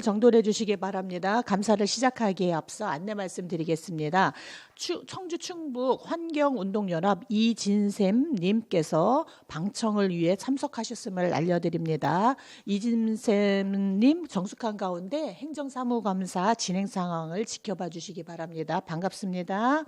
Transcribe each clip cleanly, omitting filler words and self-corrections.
정돈해 주시기 바랍니다. 감사를 시작하기에 앞서 안내 말씀드리겠습니다. 청주 충북 환경운동연합 이진샘님께서 방청을 위해 참석하셨음을 알려드립니다. 이진샘님 정숙한 가운데 행정사무감사 진행 상황을 지켜봐 주시기 바랍니다. 반갑습니다.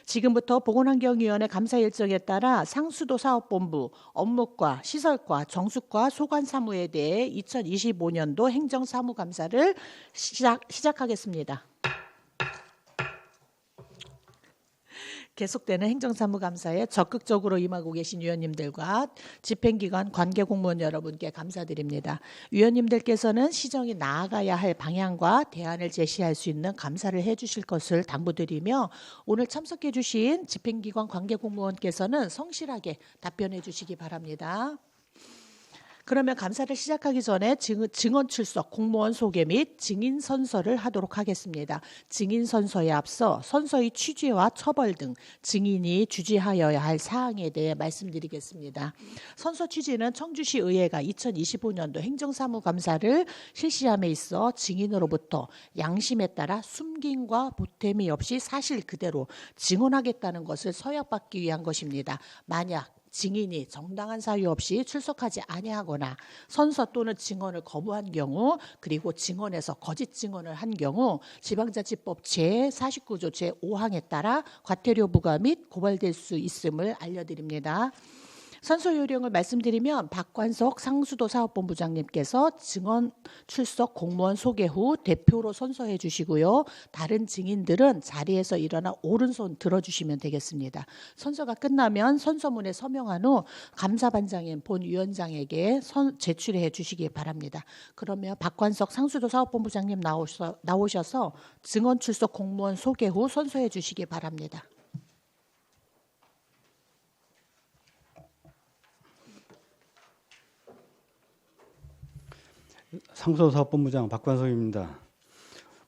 지금부터 보건환경위원회 감사 일정에 따라 상수도 사업본부 업무과 시설과 정수과 소관사무에 대해 2025년도 행정사무감사를 시작하겠습니다. 계속되는 행정사무감사에 적극적으로 임하고 계신 위원님들과 집행기관 관계공무원 여러분께 감사드립니다. 위원님들께서는 시정이 나아가야 할 방향과 대안을 제시할 수 있는 감사를 해주실 것을 당부드리며 오늘 참석해 주신 집행기관 관계공무원께서는 성실하게 답변해 주시기 바랍니다. 그러면 감사를 시작하기 전에 증언 출석, 공무원 소개 및 증인 선서를 하도록 하겠습니다. 증인 선서에 앞서 선서의 취지와 처벌 등 증인이 주지하여야 할 사항에 대해 말씀드리겠습니다. 선서 취지는 청주시 의회가 2025년도 행정사무감사를 실시함에 있어 증인으로부터 양심에 따라 숨김과 보탬이 없이 사실 그대로 증언하겠다는 것을 서약받기 위한 것입니다. 만약 증인이 정당한 사유 없이 출석하지 아니하거나 선서 또는 증언을 거부한 경우 그리고 증언에서 거짓 증언을 한 경우 지방자치법 제49조 제5항에 따라 과태료 부과 및 고발될 수 있음을 알려드립니다. 선서 요령을 말씀드리면 박관석 상수도 사업본부장님께서 증언 출석 공무원 소개 후 대표로 선서해 주시고요. 다른 증인들은 자리에서 일어나 오른손 들어주시면 되겠습니다. 선서가 끝나면 선서문에 서명한 후 감사반장인 본 위원장에게 제출해 주시기 바랍니다. 그러면 박관석 상수도 사업본부장님 나오셔서 증언 출석 공무원 소개 후 선서해 주시기 바랍니다. 상수도사업본부장 박관석입니다.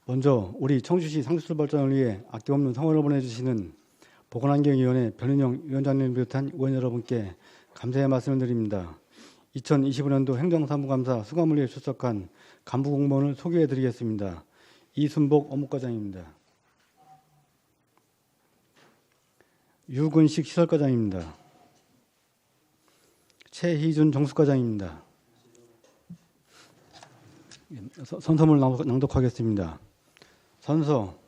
먼저 우리 청주시 상수도 발전을 위해 아낌없는 성원을 보내주시는 보건환경위원회 변은영 위원장님 비롯한 의원 여러분께 감사의 말씀을 드립니다. 2025년도 행정사무감사 수감을 위해 출석한 간부 공무원을 소개해 드리겠습니다. 이순복 업무과장입니다. 유근식 시설과장입니다. 최희준 정수과장입니다. 선서문을 낭독하겠습니다. 선서.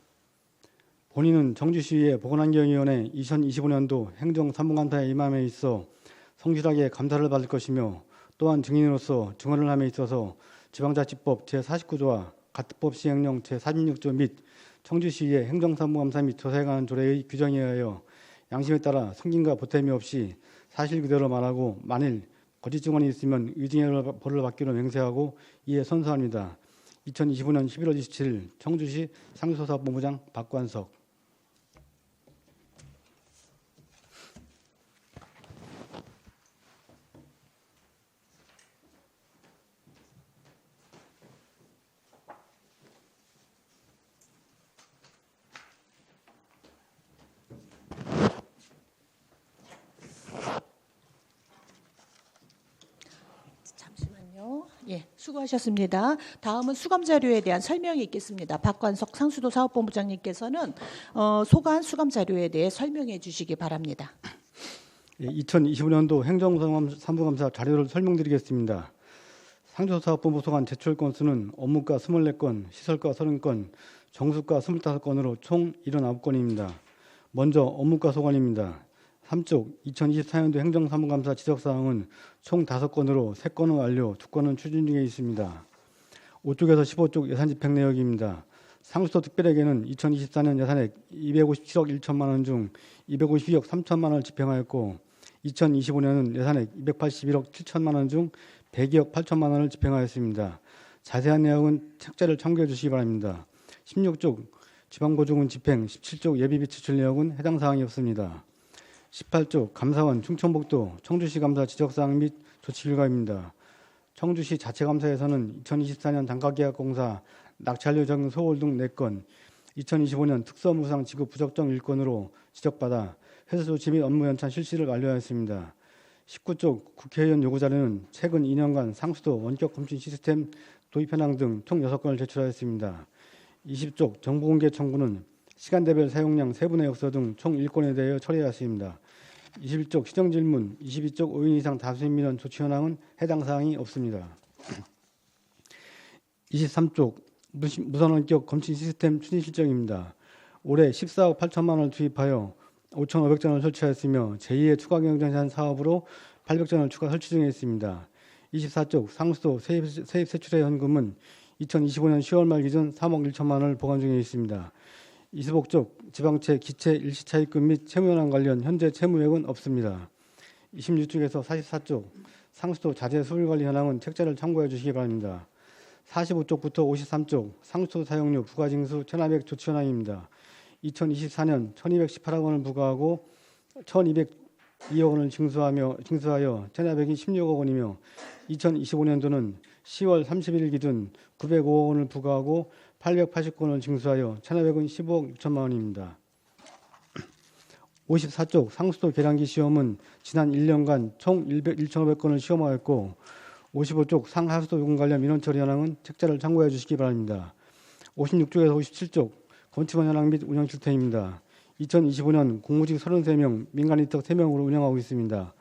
본인은 청주시의 보건환경위원회 2025년도 행정사무감사에 임함에 있어 성실하게 감사를 받을 것이며 또한 증인으로서 증언을 함에 있어서 지방자치법 제49조와 가특법 시행령 제46조 및 청주시의 행정사무감사 및 조사에 관한 조례의 규정에 의하여 양심에 따라 숨김과 보탬이 없이 사실 그대로 말하고 만일 거짓 증언이 있으면 의징의 벌을 받기로 맹세하고 이에 선서합니다. 2025년 11월 27일 청주시 상수도사업본부장 박관석. 예, 수고하셨습니다. 다음은 수감 자료에 대한 설명이 있겠습니다. 박관석 상수도 사업본부장님께서는 소관 수감 자료에 대해 설명해 주시기 바랍니다. 2025년도 행정사무감사 자료를 설명드리겠습니다. 상수도사업본부 소관 제출 건수는 업무과 24건, 시설과 30건, 정수과 25건으로 총 79건입니다. 먼저 업무과 소관입니다. 3쪽 2024년도 행정사무감사 지적사항은 총 5건으로 3건은 완료, 2건은 추진 중에 있습니다. 5쪽에서 15쪽 예산집행 내역입니다. 상수도 특별에게는 2024년 예산액 257억 1천만 원 중 252억 3천만 원을 집행하였고 2025년은 예산액 281억 7천만 원 중 102억 8천만 원을 집행하였습니다. 자세한 내역은 책자를 참고해 주시기 바랍니다. 16쪽 지방보조금 집행, 17쪽 예비비 지출 내역은 해당 사항이 없습니다. 18조 감사원 충청북도 청주시 감사 지적사항 및 조치 결과입니다. 청주시 자체감사에서는 2024년 단가계약공사 낙찰료 적용 소홀 등 4건, 2025년 특서무상 지급 부적정 1건으로 지적받아 회수 조치 및 업무 연착 실시를 완료하였습니다. 19쪽 국회의원 요구자료는 최근 2년간 상수도 원격 검침 시스템 도입 현황 등 총 6건을 제출하였습니다. 20쪽 정보공개 청구는 시간대별 사용량 세분의 역서 등 총 1건에 대하여 처리하였습니다. 21쪽 시정질문, 22쪽 5인 이상 다수인 민원 조치 현황은 해당 사항이 없습니다. 23쪽 무선원격 검침 시스템 추진 실정입니다. 올해 14억 8천만 원을 투입하여 5,500전을 설치하였으며 제2의 추가 경쟁 제한 사업으로 800전을 추가 설치 중에 있습니다. 24쪽 상수도 세입 세출의 현금은 2025년 10월 말 기준 3억 1천만 원을 보관 중에 있습니다. 25쪽 지방채 기체 일시차입금 및 채무현황 관련 현재 채무액은 없습니다. 26쪽에서 44쪽 상수도 자재 수율 관리 현황은 책자를 참고해 주시기 바랍니다. 45쪽부터 53쪽 상수도 사용료 부가징수 1,400 조치 현황입니다. 2024년 1,218억 원을 부과하고 1,202억 원을 징수하여 1,400이 16억 원이며 2025년도는 10월 31일 기준 905억 원을 부과하고 880건을 징수하여 1,500은 15억 6천만 원입니다. 54쪽 상수도 계량기 시험은 지난 1년간 총 1,500건을 시험하였고 55쪽 상하수도 요금 관련 민원 처리 현황은 책자를 참고해 주시기 바랍니다. 56쪽에서 57쪽 검침원 현황 및 운영 실태입니다. 2025년 공무직 33명, 민간인턱 3명으로 운영하고 있습니다.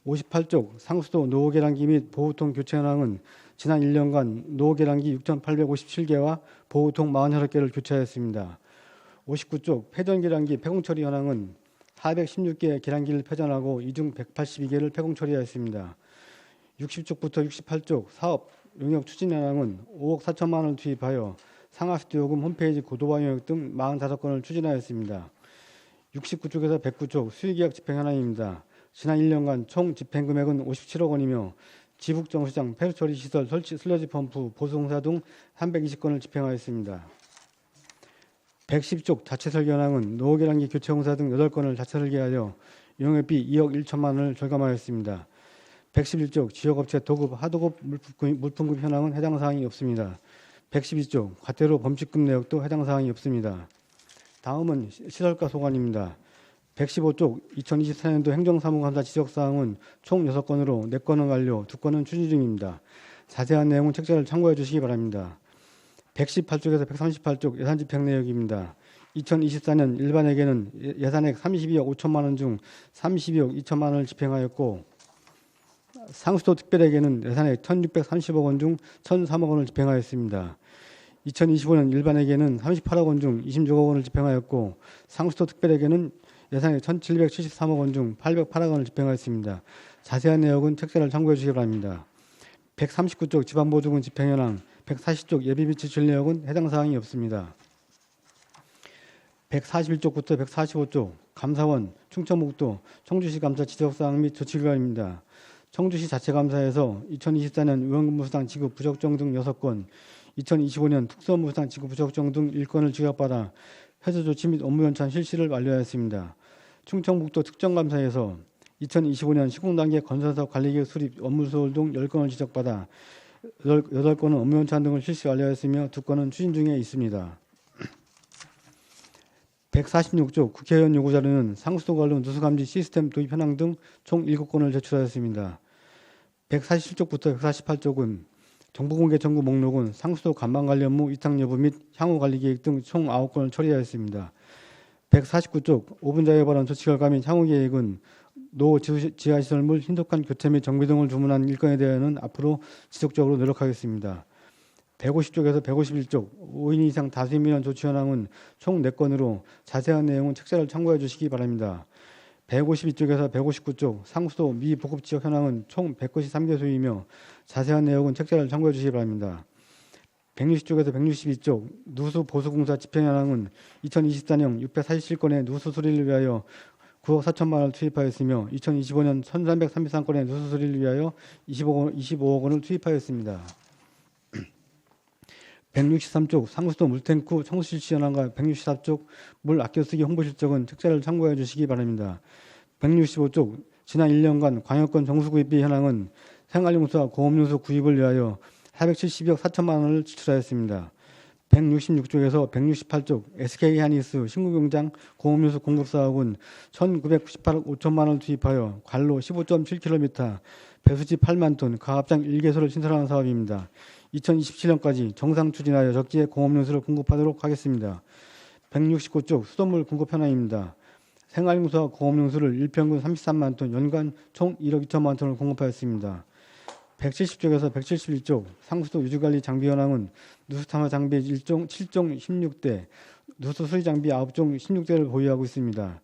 58쪽 상수도 노후 계량기 및 보호통 교체 현황은 지난 1년간 노후 계량기 6,857개와 보호통 48개를 교체하였습니다. 59쪽 폐전 계량기 폐공 처리 현황은 416개의 계량기를 폐전하고 이 중 182개를 폐공 처리하였습니다. 60쪽부터 68쪽 사업 용역 추진 현황은 5억 4천만 원을 투입하여 상하수도 요금 홈페이지 고도화 용역 등 45건을 추진하였습니다. 69쪽에서 109쪽 수의계약 집행 현황입니다. 지난 1년간 총 집행 금액은 57억 원이며 지북정수장 폐수처리 시설 설치 슬러지 펌프 보수공사 등 320건을 집행하였습니다. 110쪽 자체 설계 현황은 노후 계량기 교체 공사 등 8건을 자체 설계하여 용역비 2억 1천만 원을 절감하였습니다. 111쪽 지역업체 도급 하도급 물품급 현황은 해당 사항이 없습니다. 112쪽 과태료 범칙금 내역도 해당 사항이 없습니다. 다음은 시설가 소관입니다. 115쪽 2024년도 행정사무감사 지적사항은 총 6건으로 4건은 완료, 2건은 추진 중입니다. 자세한 내용은 책자를 참고해 주시기 바랍니다. 118쪽에서 138쪽 예산집행 내역입니다. 2024년 일반에게는 예산액 32억 5천만 원 중 32억 2천만 원을 집행하였고 상수도 특별에게는 예산액 1,630억 원 중 1,003억 원을 집행하였습니다. 2025년 일반에게는 38억 원 중 26억 원을 집행하였고 상수도 특별에게는 예산액 1,773억 원 중 808억 원을 집행하였습니다. 자세한 내역은 책자를 참고해 주시기 바랍니다. 139쪽 지방보조금 집행 현황, 140쪽 예비비 지출 내역은 해당 사항이 없습니다. 141쪽부터 145쪽 감사원, 충청북도, 청주시 감사 지적사항 및 조치결과입니다. 청주시 자체감사에서 2024년 의원근무수당 지급 부적정 등 6건, 2025년 특수업무수당 지급 부적정 등 1건을 지급받아 해소조치 및 업무연참 실시를 완료하였습니다. 충청북도 특정감사에서 2025년 시공단계 건설사업 관리계획 수립 업무소홀 등 10건을 지적받아 8건은 업무연참 등을 실시 완료하였으며 2건은 추진 중에 있습니다. 146쪽 국회의원 요구자료는 상수도 관련 누수감지 시스템 도입 현황 등 총 7건을 제출하였습니다. 147쪽부터 148쪽은 정보공개 청구 목록은 상수도 간방 관련무 위탁 여부 및 향후 관리 계획 등 총 9건을 처리하였습니다. 149쪽 5분 자유 발언 조치 결과 및 향후 계획은 노 지하시설물 신속한 교체 및 정비 등을 주문한 일건에 대해서는 앞으로 지속적으로 노력하겠습니다. 150쪽에서 151쪽 5인 이상 다수인 민원 조치 현황은 총 4건으로 자세한 내용은 책자를 참고해 주시기 바랍니다. 152쪽에서 159쪽 상수도 미보급지역 현황은 총 193개소이며 자세한 내용은 책자를 참고해 주시기 바랍니다. 160쪽에서 162쪽 누수 보수공사 집행 현황은 2024년 647건의 누수 수리를 위하여 9억 4천만 원을 투입하였으며 2025년 1333건의 누수 수리를 위하여 25억 원을 투입하였습니다. 163쪽 상수도 물탱크 청수 실시 현황과 164쪽 물 아껴쓰기 홍보 실적은 책자를 참고해 주시기 바랍니다. 165쪽 지난 1년간 광역권 정수구입비 현황은 생활용수와 공업용수 구입을 위하여 470억 4천만 원을 지출하였습니다. 166쪽에서 168쪽 SK하이닉스 신구공장 공업연수 공급사업은 1998억 5천만 원 투입하여 관로 15.7km, 배수지 8만 톤, 가압장 1개소를 신설하는 사업입니다. 2027년까지 정상 추진하여 적지에 공업연수를 공급하도록 하겠습니다. 169쪽 수돗물 공급 현황입니다. 생활용수와 공업용수를 일평균 33만 톤, 연간 총 1억 2천만 톤을 공급하였습니다. 170쪽에서 171쪽 상수도 유지관리 장비 현황은 누수 탐사 장비 7종 16대, 누수 수리 장비 9종 16대를 보유하고 있습니다.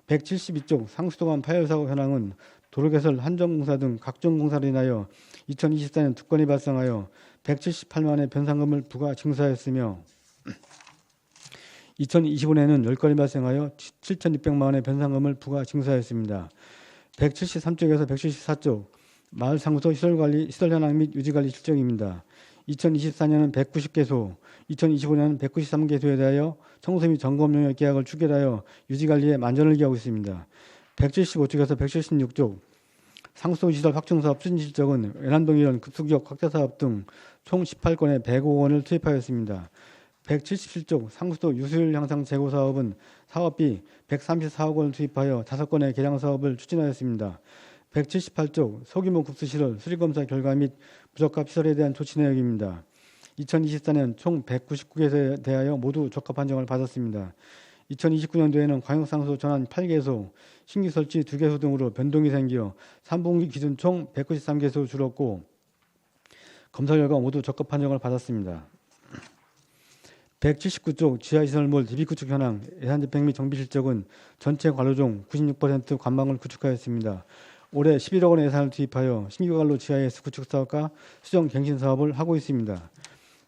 172쪽 상수도관 파열 사고 현황은 도로 개설, 한전공사 등 각종 공사로 인하여 2024년 2건이 발생하여 178만원의 변상금을 부과 징수하였으며 2025년에는 10건이 발생하여 7,600만원의 변상금을 부과 징수하였습니다. 173쪽에서 174쪽 마을 상수도 시설관리, 시설 현황 및 유지관리 실정입니다. 2024년은 190개소, 2025년은 193개소에 대하여 청소 및 점검 용역 계약을 추결하여 유지관리에 만전을 기하고 있습니다. 175쪽에서 176쪽 상수도 시설 확충 사업 추진 실적은 외난동 일원 급수기역 확대 사업 등 총 18건에 105억 원을 투입하였습니다. 177쪽 상수도 유수율 향상 재고 사업은 사업비 134억 원을 투입하여 5건의 개량 사업을 추진하였습니다. 178쪽 소규모 급수시설 수리검사 결과 및 부적합 시설에 대한 조치 내역입니다. 2024년 총 199개소에 대하여 모두 적합 판정을 받았습니다. 2029년도에는 광역상수도 전환 8개소, 신규 설치 2개소 등으로 변동이 생겨 3분기 기준 총 193개소 줄었고 검사 결과 모두 적합 판정을 받았습니다. 179쪽 지하시설물 DB구축 현황, 예산집행 및 정비 실적은 전체 관로 중 96% 관망을 구축하였습니다. 올해 11억 원의 예산을 투입하여 신규 관로 GIS 구축 사업과 수정 갱신 사업을 하고 있습니다.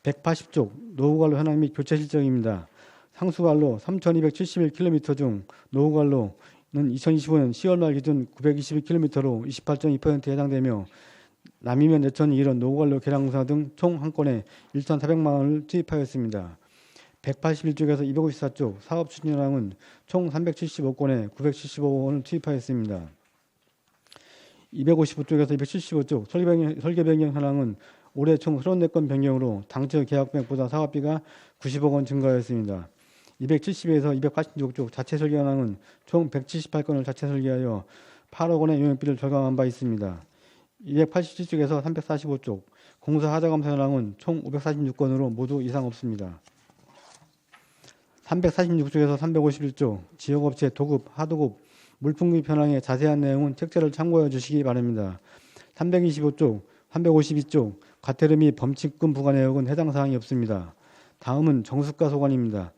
180쪽 노후 관로 현황 및 교체 실적입니다. 상수 관로 3,271km 중 노후 관로는 2025년 10월 말 기준 922km로 28.2%에 해당되며 남이면 예천이 이런 노후 관로 개량 공사 등 총 한 건에 1,400만 원을 투입하였습니다. 181쪽에서 254쪽 사업 추진 현황은 총 375건에 975억 원을 투입하였습니다. 255쪽에서 275쪽 설계 변경 현황은 올해 총 34건 변경으로 당초 계약금액보다 사업비가 90억 원 증가하였습니다. 270에서 286쪽 자체 설계 현황은 총 178건을 자체 설계하여 8억 원의 용역비를 절감한 바 있습니다. 287쪽에서 345쪽 공사 하자 검사 현황은 총 546건으로 모두 이상 없습니다. 346쪽에서 351쪽 지역업체 도급, 하도급, 물품구입 현황의 자세한 내용은 책자를 참고해 주시기 바랍니다. 325쪽, 352쪽 과태료 및 범칙금 부과 내역은 해당 사항이 없습니다. 다음은 정수가 소관입니다.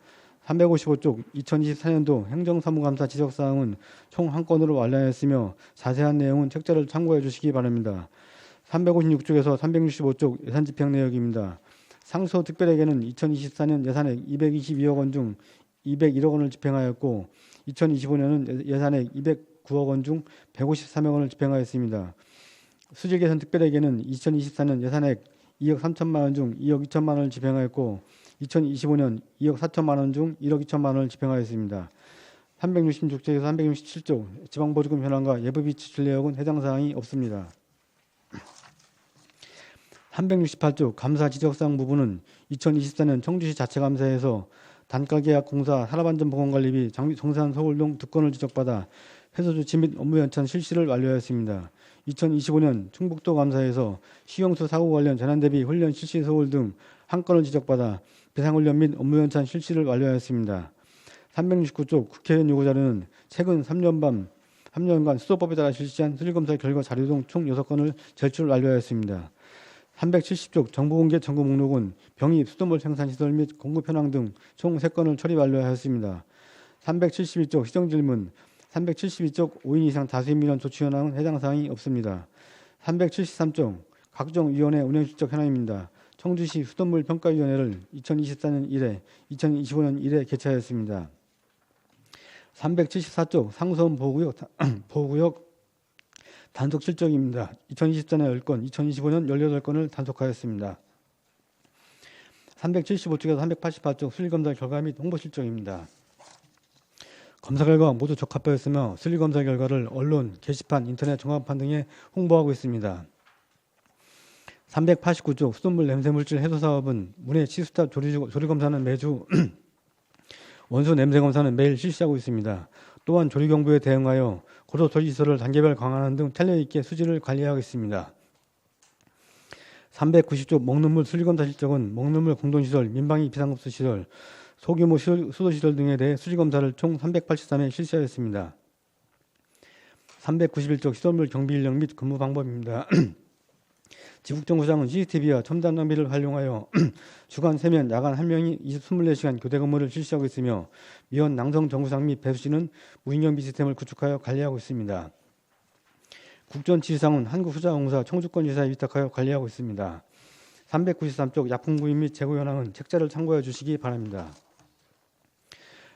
355쪽 2024년도 행정사무감사 지적사항은 총 한 건으로 완료하였으며 자세한 내용은 책자를 참고해 주시기 바랍니다. 356쪽에서 365쪽 예산집행 내역입니다. 상수 특별에게는 2024년 예산액 222억 원 중 201억 원을 집행하였고 2025년은 예산액 209억 원 중 153억 원을 집행하였습니다. 수질개선 특별에게는 2024년 예산액 2억 3천만 원 중 2억 2천만 원을 집행하였고 2025년 2억 4천만 원 중 1억 2천만 원을 집행하였습니다. 366쪽에서 367쪽 지방보조금 현황과 예부비 지출 내역은 해당 사항이 없습니다. 368쪽 감사 지적사항 부분은 2024년 청주시 자체감사에서 단가계약 공사 산업안전보건관리비 정산 서울동 2건을 지적받아 회수조치 및 업무 연착 실시를 완료하였습니다. 2025년 충북도 감사에서 시용수 사고 관련 재난대비 훈련 실시 서울 등 한 건을 지적받아 배상훈련 및 업무 연착 실시를 완료하였습니다. 369쪽 국회의원 요구자료는 최근 3년간 수도법에 따라 실시한 수리검사 결과 자료 등 총 6건을 제출 완료하였습니다. 370쪽 정보공개 청구 목록은 병입, 수돗물 생산시설 및 공급 현황 등 총 3건을 처리 완료하였습니다. 371쪽 시정질문, 372쪽 5인 이상 다수인 민원 조치 현황은 해당 사항이 없습니다. 373쪽 각종 위원회 운영실적 현황입니다. 청주시 수돗물 평가위원회를 2024년 1회, 2025년 1회 개최하였습니다. 374쪽 상수원 보호구역 단속 실적입니다. 2024년 10건, 2025년 18건을 단속하였습니다. 375쪽에서 388쪽 수리검사 결과 및 홍보 실적입니다. 검사 결과 모두 적합하였으며 수리검사 결과를 언론, 게시판, 인터넷 종합판 등에 홍보하고 있습니다. 389조 수돗물 냄새물질 해소 사업은 문해 치수탑 조리 검사는 매주 원수 냄새 검사는 매일 실시하고 있습니다. 또한 조리 경보에 대응하여 고도 조리 시설을 단계별 강화하는 등 탄력 있게 수질을 관리하겠습니다. 390조 먹는물 수리검사 실적은 먹는물 공동시설, 민방위 비상급수 시설, 소규모 수도시설 등에 대해 수리검사를 총 383회 실시하였습니다. 391조 시설물 경비 인력 및 근무 방법입니다. 지국정구장은 CCTV와 첨단 장비를 활용하여 주간 3명, 야간 1명이 24시간 교대 근무를 실시하고 있으며 미원 낭성 정구장 및 배수지는 무인경비 시스템을 구축하여 관리하고 있습니다. 국전지휘상은 한국수자공사 청주권지사에 위탁하여 관리하고 있습니다. 393쪽 약품 구입 및 재고 현황은 책자를 참고해 주시기 바랍니다.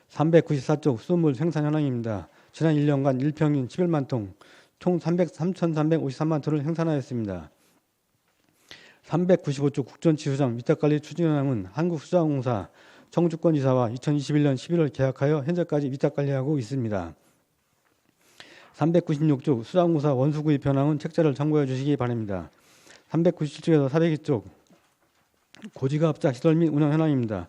394쪽 수돗물 생산 현황입니다. 지난 1년간 일평균 11만 통, 총 3,353만 톤을 생산하였습니다. 395쪽 국전지수장 위탁관리 추진 현황은 한국수자공사 청주권지사와 2021년 11월 계약하여 현재까지 위탁관리하고 있습니다. 396쪽 수자공사 원수구입 현황은 책자를 참고해 주시기 바랍니다. 397쪽에서 402쪽 고지가압장 시설 및 운영 현황입니다.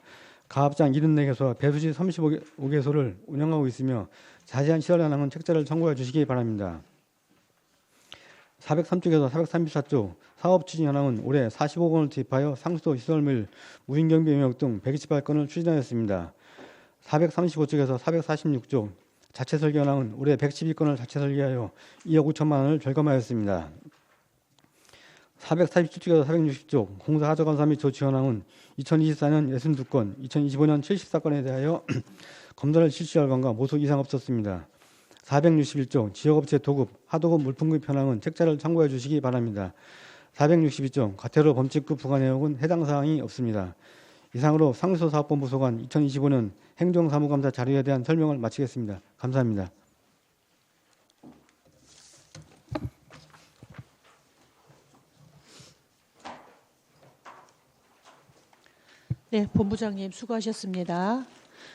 가압장 74개소와 배수지 35개소를 운영하고 있으며 자세한 시설 현황은 책자를 참고해 주시기 바랍니다. 403쪽에서 434쪽 사업 추진 현황은 올해 45억 원을 투입하여 상수도 시설물, 무인경비 영역 등 128건을 추진하였습니다. 435쪽에서 446쪽 자체 설계 현황은 올해 112건을 자체 설계하여 2억 5천만 원을 절감하였습니다. 447쪽에서 460쪽 공사 하자 검사 및 조치 현황은 2024년 62건, 2025년 74건에 대하여 검사를 실시할 건과 모수 이상 없었습니다. 461쪽 지역업체 도급, 하도급 물품구입 현황은 책자를 참고해 주시기 바랍니다. 462쪽 과태료 범칙급 부과 내역은 해당 사항이 없습니다. 이상으로 상수사업본부 소관 2025년 행정사무감사 자료에 대한 설명을 마치겠습니다. 감사합니다. 네, 본부장님 수고하셨습니다.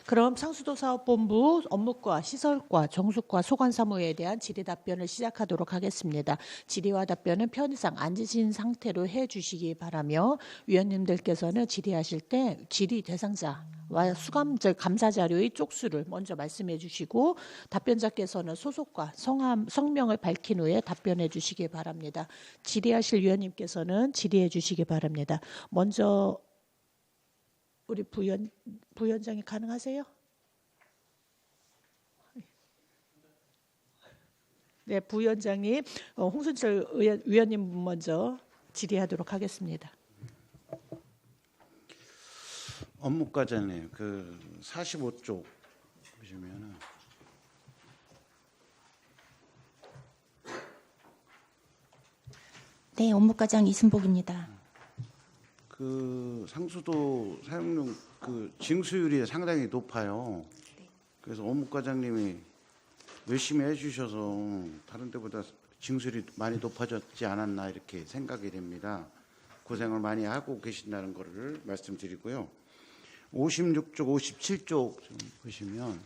그럼 상수도사업본부 업무과 시설과 정수과 소관사무에 대한 질의 답변을 시작하도록 하겠습니다. 질의와 답변은 편의상 앉으신 상태로 해주시기 바라며 위원님들께서는 질의하실 때 질의 대상자와 감사 자료의 쪽수를 먼저 말씀해 주시고 답변자께서는 소속과 성명을 밝힌 후에 답변해 주시기 바랍니다. 질의하실 위원님께서는 질의해 주시기 바랍니다. 먼저 우리 부위원장이 가능하세요? 네, 부위원장님, 홍순철 위원님 먼저 질의하도록 하겠습니다. 업무과장님, 45쪽 보시면은 네, 업무과장 이순복입니다. 상수도 사용용 징수율이 상당히 높아요. 그래서 업무과장님이 열심히 해주셔서 다른 데보다 징수율이 많이 높아졌지 않았나 이렇게 생각이 됩니다. 고생을 많이 하고 계신다는 것을 말씀드리고요. 56쪽, 57쪽 좀 보시면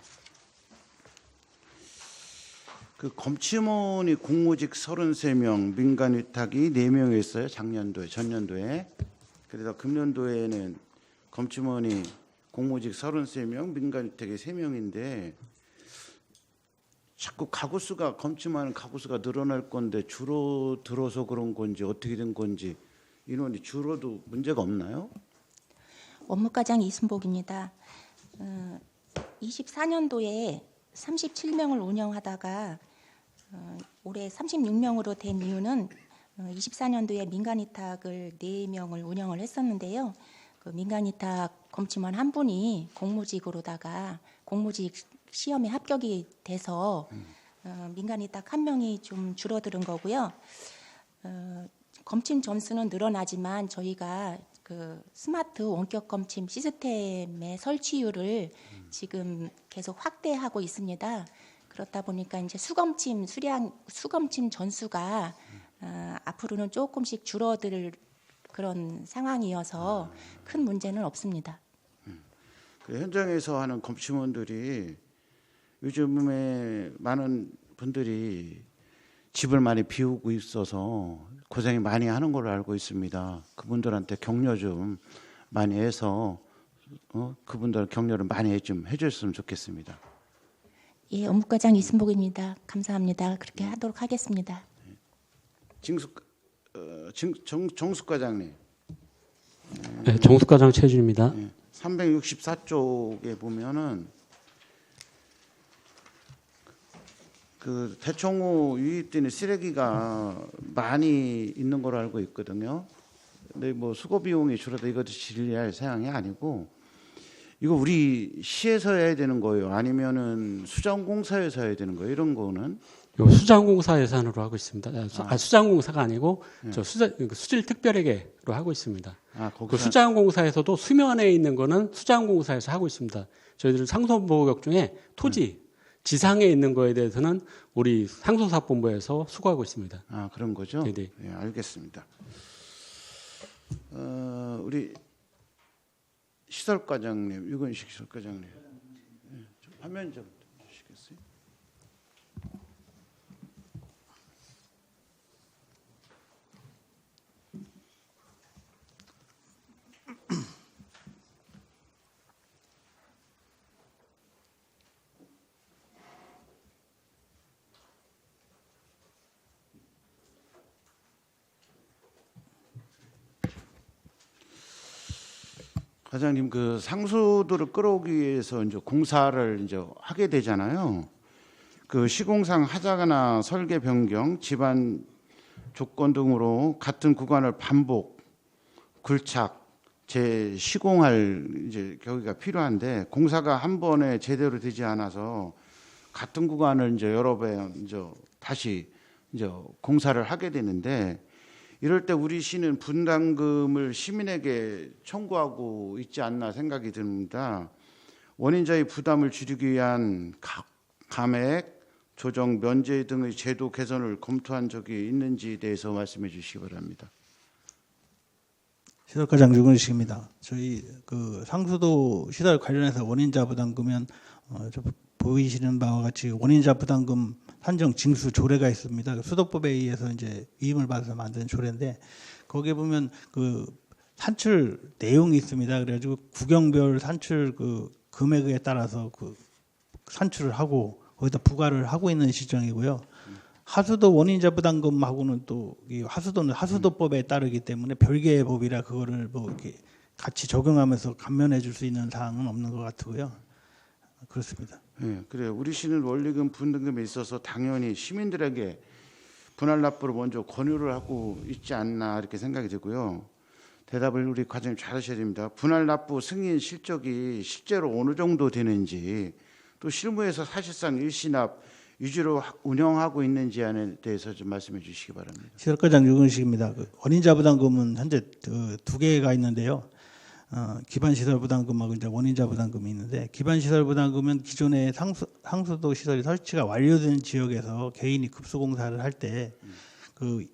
검침원이 공무직 33명, 민간 위탁이 4명이었어요. 전년도에. 그래서 금년도에는 검침원이 공무직 33명, 민간 위탁이 3명인데 자꾸 검침하는 가구수가 늘어날 건데 줄어들어서 그런 건지 어떻게 된 건지 인원이 줄어도 문제가 없나요? 업무과장 이순복입니다. 24년도에 37명을 운영하다가 올해 36명으로 된 이유는 24년도에 민간위탁을 4명을 운영을 했었는데요. 그 민간위탁 검침원 한 분이 공무직으로다가 공무직 시험에 합격이 돼서 민간위탁 한 명이 좀 줄어드는 거고요. 검침 점수는 늘어나지만 저희가 그 스마트 원격 검침 시스템의 설치율을 지금 계속 확대하고 있습니다. 그렇다 보니까 이제 수검침 전수가 앞으로는 조금씩 줄어들 그런 상황이어서 큰 문제는 없습니다. 현장에서 하는 검침원들이 요즘에 많은 분들이 집을 많이 비우고 있어서 고생이 많이 하는 걸로 알고 있습니다. 그분들한테 격려 좀 많이 해서 그분들 격려를 많이 좀 해줬으면 좋겠습니다. 예, 업무과장 이순복입니다. 감사합니다. 그렇게 하도록 하겠습니다. 정숙 과장님. 네, 정숙과장 최준입니다. 364쪽에 보면은 그 대청호 유입되는 쓰레기가 많이 있는 걸로 알고 있거든요. 근데 뭐 수거 비용이 줄어도 이것도 진리할 사항이 아니고 이거 우리 시에서 해야 되는 거예요? 아니면은 수자원공사에서 해야 되는 거예요? 이런 거는? 요 수자원공사 예산으로 하고 있습니다. 수자원공사가 아니고 저 수질 특별회계로 하고 있습니다. 그 수자원공사에서도 수면에 있는 거는 수자원공사에서 하고 있습니다. 저희들 상소보호局중에 토지 지상에 있는 거에 대해서는 우리 상소사업본부에서 수거하고 있습니다. 아, 그런 거죠? 네네. 네, 알겠습니다. 우리 시설과장님, 유건식 시설과장님, 네, 좀 화면 좀 주시겠어요? 과장님, 그 상수도를 끌어오기 위해서 이제 공사를 이제 하게 되잖아요. 그 시공상 하자거나 설계 변경, 집안 조건 등으로 같은 구간을 반복, 굴착, 재시공할 이제 경우가 필요한데 공사가 한 번에 제대로 되지 않아서 같은 구간을 이제 여러 번 이제 다시 이제 공사를 하게 되는데. 이럴 때 우리 시는 분담금을 시민에게 청구하고 있지 않나 생각이 듭니다. 원인자의 부담을 줄이기 위한 감액, 조정, 면제 등의 제도 개선을 검토한 적이 있는지에 대해서 말씀해 주시기 바랍니다. 시설과장 유근식입니다. 저희 그 상수도 시설 관련해서 원인자 부담금은 보이시는 바와 같이 원인자 부담금 산정 징수 조례가 있습니다. 수도법에 의해서 이제 위임을 받아서 만든 조례인데 거기에 보면 그 산출 내용이 있습니다. 그래가지고 구경별 산출 그 금액에 따라서 그 산출을 하고 거기다 부과를 하고 있는 시정이고요. 하수도 원인자 부담금하고는 또 이 하수도는 하수도법에 따르기 때문에 별개의 법이라 그거를 뭐 이렇게 같이 적용하면서 감면해 줄 수 있는 사항은 없는 것 같고요. 그렇습니다. 네, 그래요. 우리 시는 원리금 분담금에 있어서 당연히 시민들에게 분할 납부를 먼저 권유를 하고 있지 않나 이렇게 생각이 되고요. 대답을 우리 과장님 잘하셔야 됩니다. 분할 납부 승인 실적이 실제로 어느 정도 되는지 또 실무에서 사실상 일시납 위주로 운영하고 있는지에 대해서 좀 말씀해 주시기 바랍니다. 시설과장 유근식입니다. 그 원인자 부담금은 현재 두 개가 있는데요. 기반시설 부담금하고 이제 원인자 부담금이 있는데 기반시설 부담금은 기존의 상수도 시설이 설치가 완료된 지역에서 개인이 급수공사를 할 때 그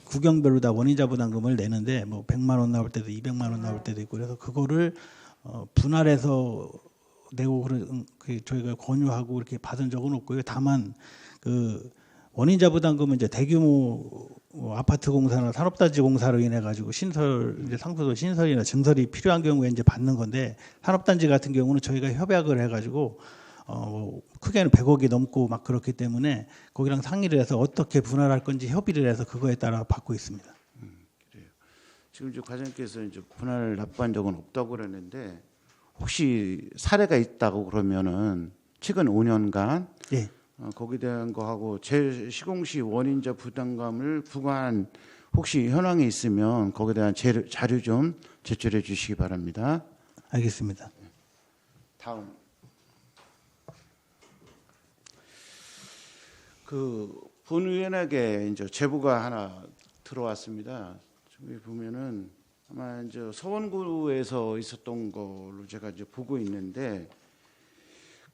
구경별로 다 원인자 부담금을 내는데 뭐 100만 원 나올 때도 200만 원 나올 때도 있고 그래서 그거를 분할해서 내고 저희가 권유하고 이렇게 받은 적은 없고요. 다만 그 원인자 부담금은 이제 대규모 아파트 공사나 산업단지 공사로 인해 가지고 신설 이제 상수도 신설이나 증설이 필요한 경우에 이제 받는 건데 산업단지 같은 경우는 저희가 협약을 해가지고 크게는 100억이 넘고 막 그렇기 때문에 거기랑 상의를 해서 어떻게 분할할 건지 협의를 해서 그거에 따라 받고 있습니다. 그래요. 지금 이제 과장님께서 이제 분할 납부한 적은 없다고 그러는데 혹시 사례가 있다고 그러면은 최근 5년간 예. 거기에 대한 거하고 시공시 원인자 부담금을 부과한 혹시 현황이 있으면 거기에 대한 자료 좀 제출해 주시기 바랍니다. 알겠습니다. 다음 그 본위원에게 이제 제보가 하나 들어왔습니다. 저기 보면은 아마 이제 서원구에서 있었던 걸로 제가 이제 보고 있는데.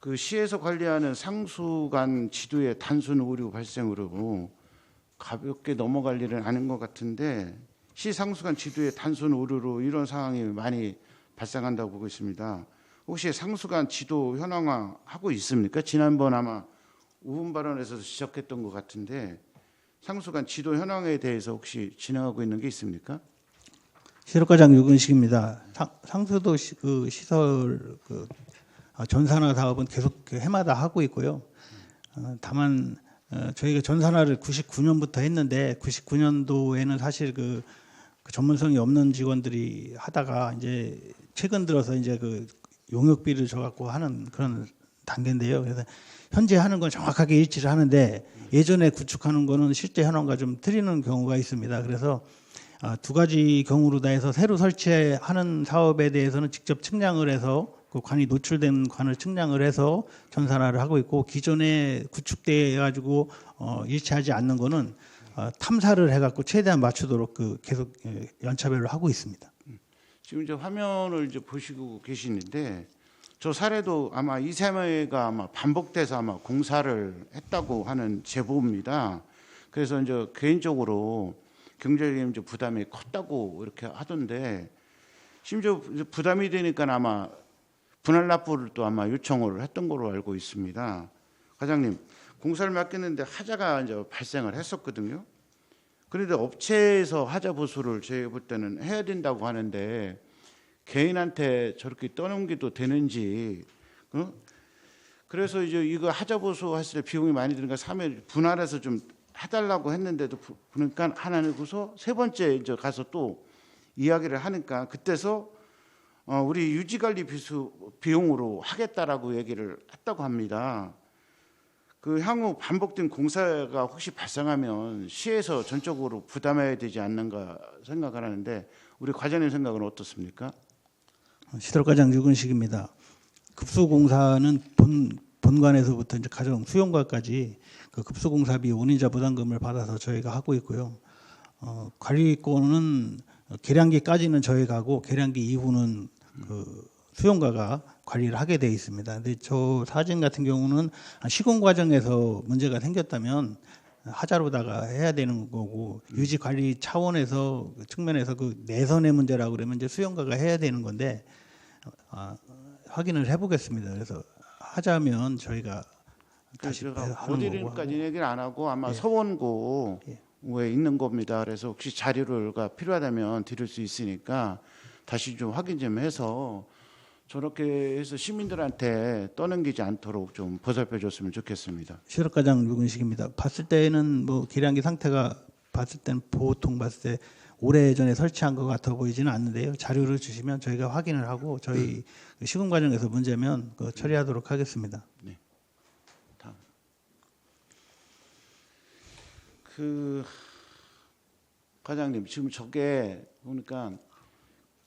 그 시에서 관리하는 상수간 지도의 단순 오류 발생으로 가볍게 넘어갈 일은 아닌 것 같은데 시 상수간 지도의 단순 오류로 이런 상황이 많이 발생한다고 보고 있습니다. 혹시 상수간 지도 현황화 하고 있습니까? 지난번 아마 우분 발언에서도 지적했던 것 같은데 상수간 지도 현황에 대해서 혹시 진행하고 있는 게 있습니까? 시설과장 유근식입니다. 상수도 시설 전산화 사업은 계속 해마다 하고 있고요. 다만 저희가 전산화를 99년부터 했는데 99년도에는 사실 그 전문성이 없는 직원들이 하다가 이제 최근 들어서 이제 그 용역비를 줘갖고 하는 그런 단계인데요. 그래서 현재 하는 건 정확하게 일치를 하는데 예전에 구축하는 거는 실제 현황과 좀 틀리는 경우가 있습니다. 그래서 두 가지 경우로 다 해서 새로 설치하는 사업에 대해서는 직접 측량을 해서 그 관이 노출된 관을 측량을 해서 전산화를 하고 있고, 기존에 구축돼 가지고 일치하지 않는 거는 탐사를 해갖고 최대한 맞추도록 계속 연차별로 하고 있습니다. 지금 이제 화면을 이제 보시고 계시는데 저 사례도 아마 2~3회가 아마 반복돼서 아마 공사를 했다고 하는 제보입니다. 그래서 이제 개인적으로 경제적인 이제 부담이 컸다고 이렇게 하던데, 심지어 부담이 되니까 아마 분할 납부를 또 아마 요청을 했던 걸로 알고 있습니다. 과장님, 공사를 맡겼는데 하자가 이제 발생을 했었거든요. 그런데 업체에서 하자 보수를 제가 볼 때는 해야 된다고 하는데 개인한테 저렇게 떠넘기도 되는지, 그래서 이제 이거 하자 보수 했을 때 비용이 많이 드니까 3회 분할해서 좀 해달라고 했는데도 그러니까 하나는 고서 세 번째 이제 가서 또 이야기를 하니까 그때서 우리 유지관리 비용으로 하겠다라고 얘기를 했다고 합니다. 그 향후 반복된 공사가 혹시 발생하면 시에서 전적으로 부담해야 되지 않는가 생각을 하는데 우리 과장님 생각은 어떻습니까? 시설과장 유근식입니다. 급수공사는 본관에서부터 이제 가정 수용과까지 그 급수공사비 원인자 부담금을 받아서 저희가 하고 있고요. 관리권은 계량기까지는 저희가 하고 계량기 이후는 그 수용가가 관리를 하게 돼 있습니다. 근데 저 사진 같은 경우는 시공 과정에서 문제가 생겼다면 하자로다가 해야 되는 거고, 유지 관리 차원에서 측면에서 그 내선의 문제라고 그러면 이제 수용가가 해야 되는 건데 확인을 해보겠습니다. 그래서 하자면 저희가 다시 어디까지 얘기를 안 하고 아마 서원고에 있는 겁니다. 그래서 혹시 자료가 필요하다면 드릴 수 있으니까 다시 좀 확인 좀 해서 저렇게 해서 시민들한테 떠넘기지 않도록 좀 보살펴 줬으면 좋겠습니다. 시설과장 유근식입니다. 봤을 때는 뭐 계량기 상태가 봤을 때는 보통 봤을 때 오래전에 설치한 것 같아 보이지는 않는데요. 자료를 주시면 저희가 확인을 하고 저희 시공 과정에서 문제면 처리하도록 하겠습니다. 네. 다음. 그 과장님, 지금 저게 보니까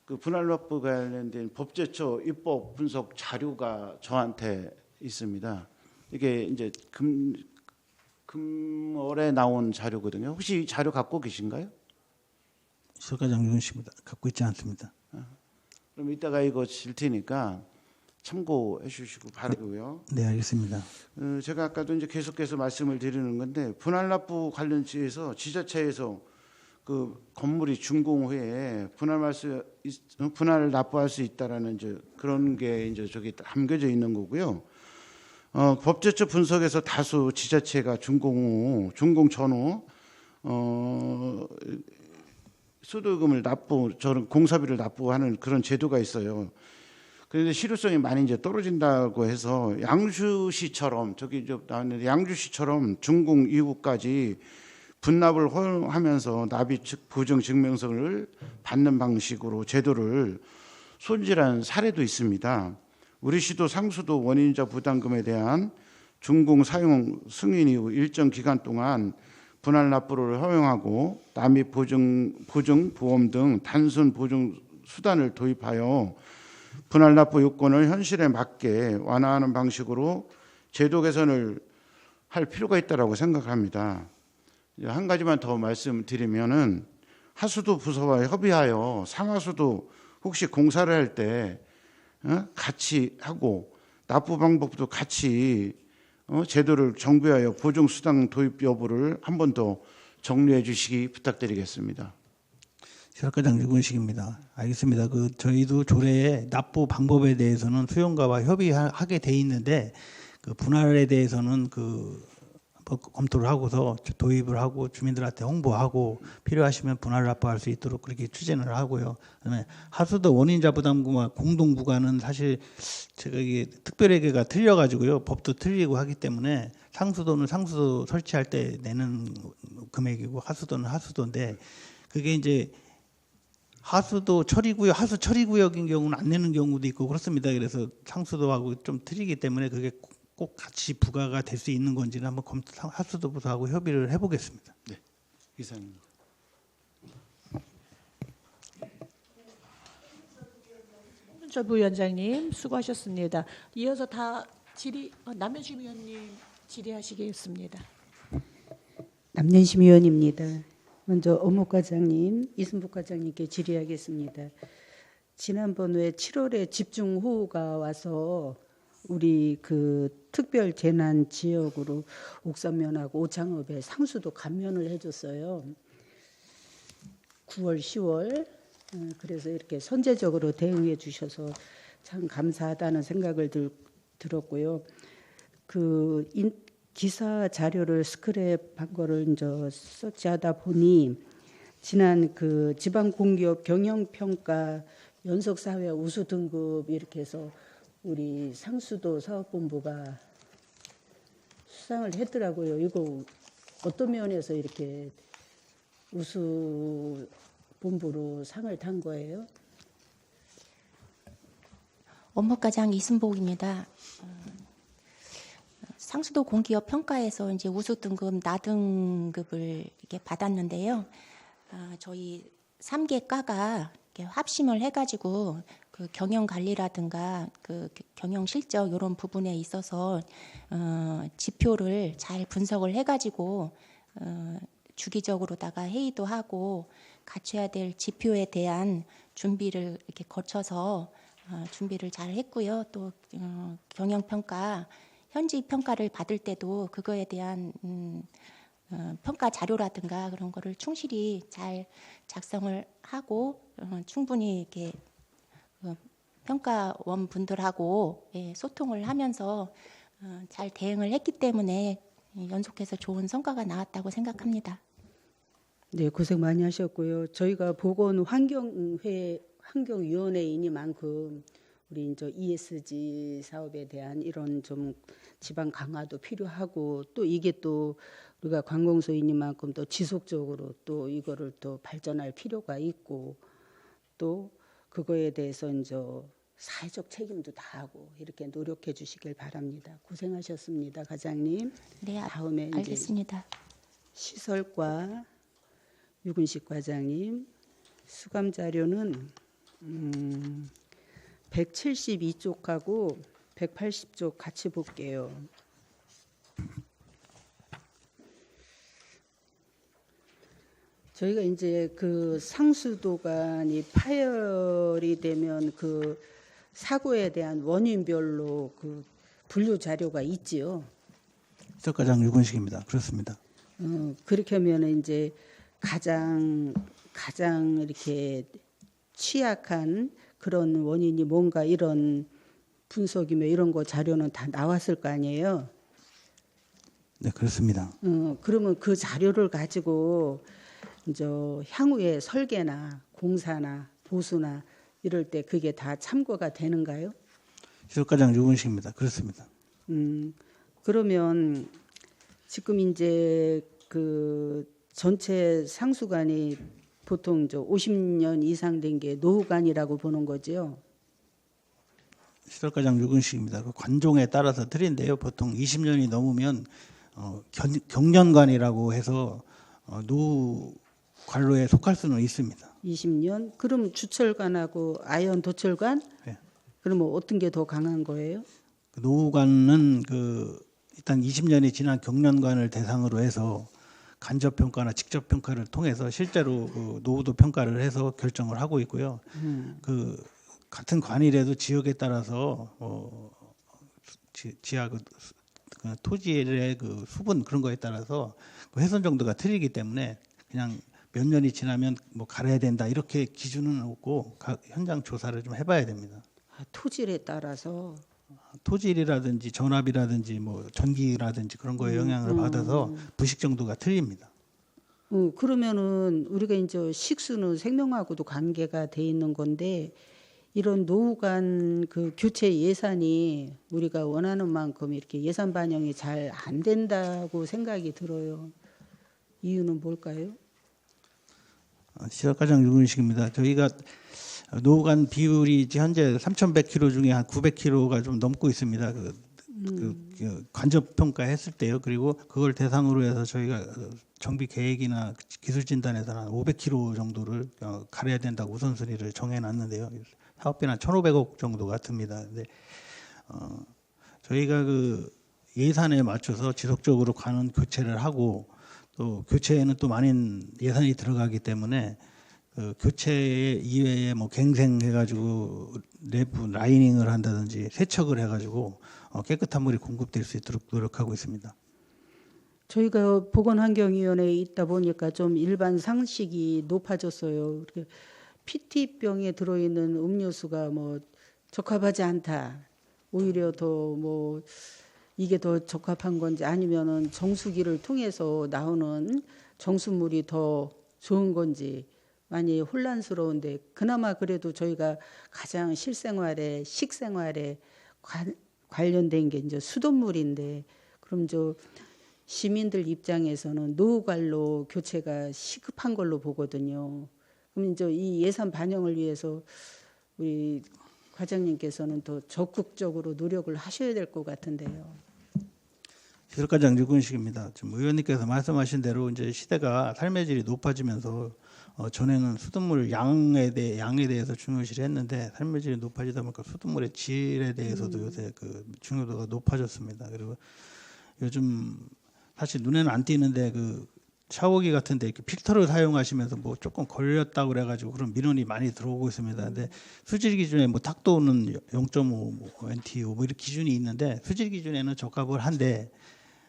그 분할납부 관련된 법제처 입법 분석 자료가 저한테 있습니다. 이게 이제 금월에 나온 자료거든요. 혹시 이 자료 갖고 계신가요? 시설과장 유근식입니다. 갖고 있지 않습니다. 그럼 이따가 이거 질 테니까 참고해 주시고 바라고요. 네, 알겠습니다. 제가 아까도 이제 계속해서 말씀을 드리는 건데 분할납부 관련지에서 지자체에서 그 건물이 준공 후에 분할 납부할 수 있다라는 이제 그런 게 이제 저기 담겨져 있는 거고요. 법제처 분석에서 다수 지자체가 준공 전후 수도금을 저런 공사비를 납부하는 그런 제도가 있어요. 그런데 실효성이 많이 이제 떨어진다고 해서 양주시처럼 저기 나왔는데 양주시처럼 준공 이후까지 분납을 허용하면서 납입 보증 증명서를 받는 방식으로 제도를 손질한 사례도 있습니다. 우리 시도 상수도 원인자 부담금에 대한 준공 사용 승인 이후 일정 기간 동안 분할 납부를 허용하고 납입 보증 보험 등 단순 보증 수단을 도입하여 분할 납부 요건을 현실에 맞게 완화하는 방식으로 제도 개선을 할 필요가 있다고 생각합니다. 한 가지만 더 말씀드리면은 하수도 부서와 협의하여 상하수도 혹시 공사를 할 때 같이 하고 납부 방법도 같이 제도를 정비하여 보증 수당 도입 여부를 한 번 더 정리해 주시기 부탁드리겠습니다. 시설과장 유근식입니다. 알겠습니다. 저희도 조례에 납부 방법에 대해서는 수용가와 협의하게 돼 있는데 그 분할에 대해서는 검토를 하고서 도입을 하고 주민들한테 홍보하고 필요하시면 분할 납부할 수 있도록 그렇게 추진을 하고요. 그다음에 하수도 원인자 부담금과 공동 부과는 사실 제가 이게 특별회계가 틀려가지고요, 법도 틀리고 하기 때문에 상수도는 상수도 설치할 때 내는 금액이고 하수도는 하수도인데, 그게 이제 하수도 처리구역, 하수 처리구역인 경우는 안 내는 경우도 있고 그렇습니다. 그래서 상수도하고 좀 틀리기 때문에 그게 꼭 같이 부과가 될 수 있는 건지는 한번 하수도 부서하고 협의를 해보겠습니다. 네, 이사님. 저 부위원장님 수고하셨습니다. 이어서 다 남현심 위원님 질의하시겠습니다. 남현심 위원입니다. 먼저 업무과장님, 이순복 과장님께 질의하겠습니다. 지난번에 7월에 집중호우가 와서 우리 그 특별 재난 지역으로 옥산면하고 오창읍에 상수도 감면을 해줬어요. 9월, 10월. 그래서 이렇게 선제적으로 대응해 주셔서 참 감사하다는 생각을 들었고요. 그 기사 자료를 스크랩한 거를 이제 서치하다 보니 지난 그 지방공기업 경영평가 연속사회 우수 등급 이렇게 해서 우리 상수도 사업본부가 수상을 했더라고요. 이거 어떤 면에서 이렇게 우수 본부로 상을 탄 거예요? 업무과장 이순복입니다. 상수도 공기업 평가에서 이제 우수 등급 나등급을 이렇게 받았는데요. 저희 3개 과가 이렇게 합심을 해가지고 그 경영 관리라든가 그 경영 실적 이런 부분에 있어서 지표를 잘 분석을 해가지고 주기적으로다가 회의도 하고 갖춰야 될 지표에 대한 준비를 이렇게 거쳐서 준비를 잘 했고요. 또 경영 평가 현지 평가를 받을 때도 그거에 대한 평가 자료라든가 그런 거를 충실히 잘 작성을 하고 충분히 이렇게 평가원 분들하고 소통을 하면서 잘 대응을 했기 때문에 연속해서 좋은 성과가 나왔다고 생각합니다. 네, 고생 많이 하셨고요. 저희가 보건환경위원회이니만큼 우리 이제 ESG 사업에 대한 이런 좀 지방 강화도 필요하고, 또 이게 또 우리가 관공서이니만큼 또 지속적으로 또 이거를 또 발전할 필요가 있고, 또 그거에 대해서 이제 사회적 책임도 다하고 이렇게 노력해 주시길 바랍니다. 고생하셨습니다, 과장님. 네, 다음에 알겠습니다. 시설과 유근식 과장님 수감 자료는 172쪽하고 180쪽 같이 볼게요. 저희가 이제 그 상수도관이 파열이 되면 그 사고에 대한 원인별로 그 분류 자료가 있지요. 시설과장 유근식입니다. 그렇습니다. 그렇게 하면 이제 가장 이렇게 취약한 그런 원인이 뭔가 이런 분석이며 이런 거 자료는 다 나왔을 거 아니에요. 네, 그렇습니다. 그러면 그 자료를 가지고 이제 향후에 설계나 공사나 보수나 이럴 때 그게 다 참고가 되는가요? 시설과장 유근식입니다. 그렇습니다. 그러면 지금 이제 그 전체 상수관이 보통 이제 50년 이상 된 게 노후관이라고 보는 거죠. 시설과장 유근식입니다. 그 관종에 따라서 틀린데요. 보통 20년이 넘으면 경년관이라고 해서 노후 관로에 속할 수는 있습니다. 20년? 그럼 주철관하고 아연 도철관? 네. 그러면 어떤 게 더 강한 거예요? 노후관은 일단 20년이 지난 경년관을 대상으로 해서 간접 평가나 직접 평가를 통해서 실제로 노후도 평가를 해서 결정을 하고 있고요. 그 같은 관이라도 지역에 따라서 지하 그 토지의 그 수분 그런 거에 따라서 그 훼손 정도가 틀리기 때문에 그냥 몇 년이 지나면 뭐 갈아야 된다 이렇게 기준은 없고 현장 조사를 좀 해봐야 됩니다. 토질에 따라서 토질이라든지 전압이라든지 뭐 전기라든지 그런 거에 영향을 받아서 부식 정도가 틀립니다. 그러면은 우리가 이제 식수는 생명하고도 관계가 돼 있는 건데 이런 노후 간 그 교체 예산이 우리가 원하는 만큼 이렇게 예산 반영이 잘 안 된다고 생각이 들어요. 이유는 뭘까요? 시설과장 유근식입니다. 저희가 노후 간 비율이 현재 3,100km 중에 한 900km가 좀 넘고 있습니다. 그 간접 평가했을 때요. 그리고 그걸 대상으로 해서 저희가 정비 계획이나 기술 진단에서는 한 500km 정도를 가려야 된다고 우선순위를 정해놨는데요. 사업비는 한 1,500억 정도가 듭니다. 근데 저희가 그 예산에 맞춰서 지속적으로 관원 교체를 하고 또 교체에는 또 많은 예산이 들어가기 때문에 그 교체 이외에 뭐 갱생해가지고 내부 라이닝을 한다든지 세척을 해가지고 깨끗한 물이 공급될 수 있도록 노력하고 있습니다. 저희가 보건환경위원회에 있다 보니까 좀 일반 상식이 높아졌어요. PT병에 들어있는 음료수가 뭐 적합하지 않다. 오히려 더 뭐 이게 더 적합한 건지 아니면은 정수기를 통해서 나오는 정수물이 더 좋은 건지 많이 혼란스러운데 그나마 그래도 저희가 가장 실생활에 식생활에 관련된 게 이제 수돗물인데 그럼 저 시민들 입장에서는 노후관로 교체가 시급한 걸로 보거든요. 그럼 이제 이 예산 반영을 위해서 우리 과장님께서는 더 적극적으로 노력을 하셔야 될 것 같은데요. 시설과장 유근식입니다. 지금 의원님께서 말씀하신 대로 이제 시대가 삶의 질이 높아지면서 전에는 수돗물 양에 대해서 중요시를 했는데 삶의 질이 높아지다 보니까 수돗물의 질에 대해서도 요새 그 중요도가 높아졌습니다. 그리고 요즘 사실 눈에는 안 띄는데 그 샤워기 같은데 이렇게 필터를 사용하시면서 뭐 조금 걸렸다고 그래가지고 그런 민원이 많이 들어오고 있습니다. 근데 수질 기준에 뭐 탁도는 0.5, 뭐 NTO 뭐 이런 기준이 있는데 수질 기준에는 적합을 한데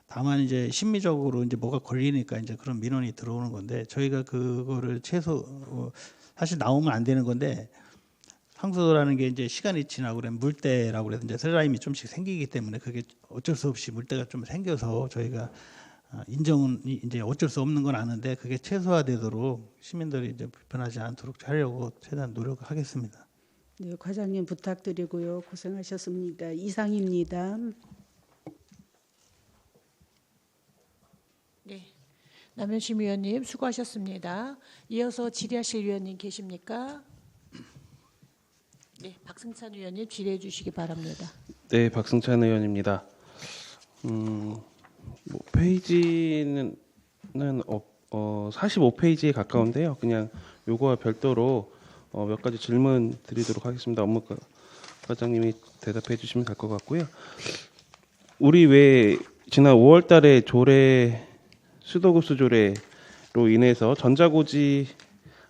다만 이제 심미적으로 이제 뭐가 걸리니까 이제 그런 민원이 들어오는 건데 저희가 그거를 사실 나오면 안 되는 건데 상수도라는 게 이제 시간이 지나고 그러면 물때라고 그래서 이제 슬라임이 좀씩 생기기 때문에 그게 어쩔 수 없이 물때가 좀 생겨서 저희가 인정은 이제 어쩔 수 없는 건 아는데 그게 최소화되도록 시민들이 이제 불편하지 않도록 하려고 최대한 노력하겠습니다. 네, 과장님 부탁드리고요. 고생하셨습니다. 이상입니다. 네, 남현심 위원님 수고하셨습니다. 이어서 질의하실 위원님 계십니까? 네, 박승찬 위원님 질의해 주시기 바랍니다. 네, 박승찬 의원입니다. 뭐 페이지는 45페이지에 가까운데요. 그냥 요거와 별도로 몇 가지 질문 드리도록 하겠습니다. 업무 과장님이 대답해 주시면 될 것 같고요. 우리 왜 지난 5월달에 수도급수 조례로 인해서 전자고지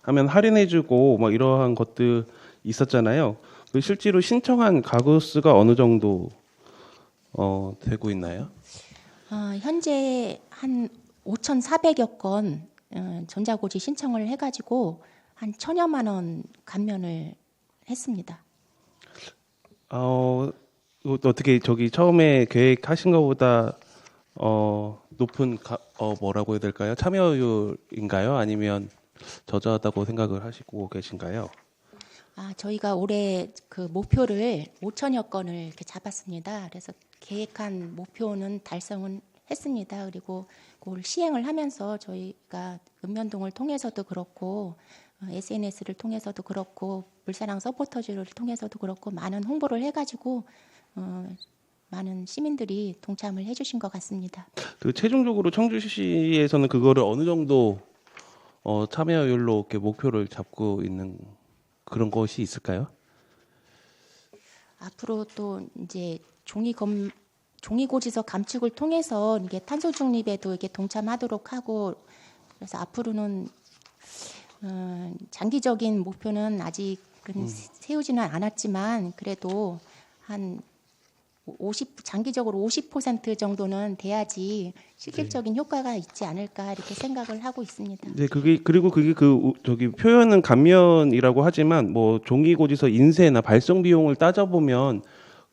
하면 할인해주고 뭐 이러한 것들 있었잖아요. 그 실제로 신청한 가구 수가 어느 정도 되고 있나요? 현재 한 5,400여 건 전자고지 신청을 해가지고 한 1,000여만 원 감면을 했습니다. 어떻게 저기 처음에 계획하신 것보다 높은 뭐라고 해야 될까요? 참여율인가요? 아니면 저조하다고 생각을 하시고 계신가요? 저희가 올해 그 목표를 5,000여 건을 이렇게 잡았습니다. 그래서 계획한 목표는 달성은 했습니다. 그리고 그걸 시행을 하면서 저희가 읍면동을 통해서도 그렇고 SNS를 통해서도 그렇고 물사랑 서포터즈를 통해서도 그렇고 많은 홍보를 해가지고 많은 시민들이 동참을 해주신 것 같습니다. 그 최종적으로 청주시에서는 그거를 어느 정도 참여율로 이렇게 목표를 잡고 있는 그런 것이 있을까요? 앞으로 또 이제 종이고지서 감축을 통해서 이게 탄소 중립에도 이렇게 동참하도록 하고 그래서 앞으로는 장기적인 목표는 아직은 세우지는 않았지만 그래도 한 장기적으로 50% 정도는 돼야지 실질적인 효과가 있지 않을까 이렇게 생각을 하고 있습니다. 네, 그리고 그게 저기 표현은 감면이라고 하지만 뭐 종이고지서 인쇄나 발송 비용을 따져보면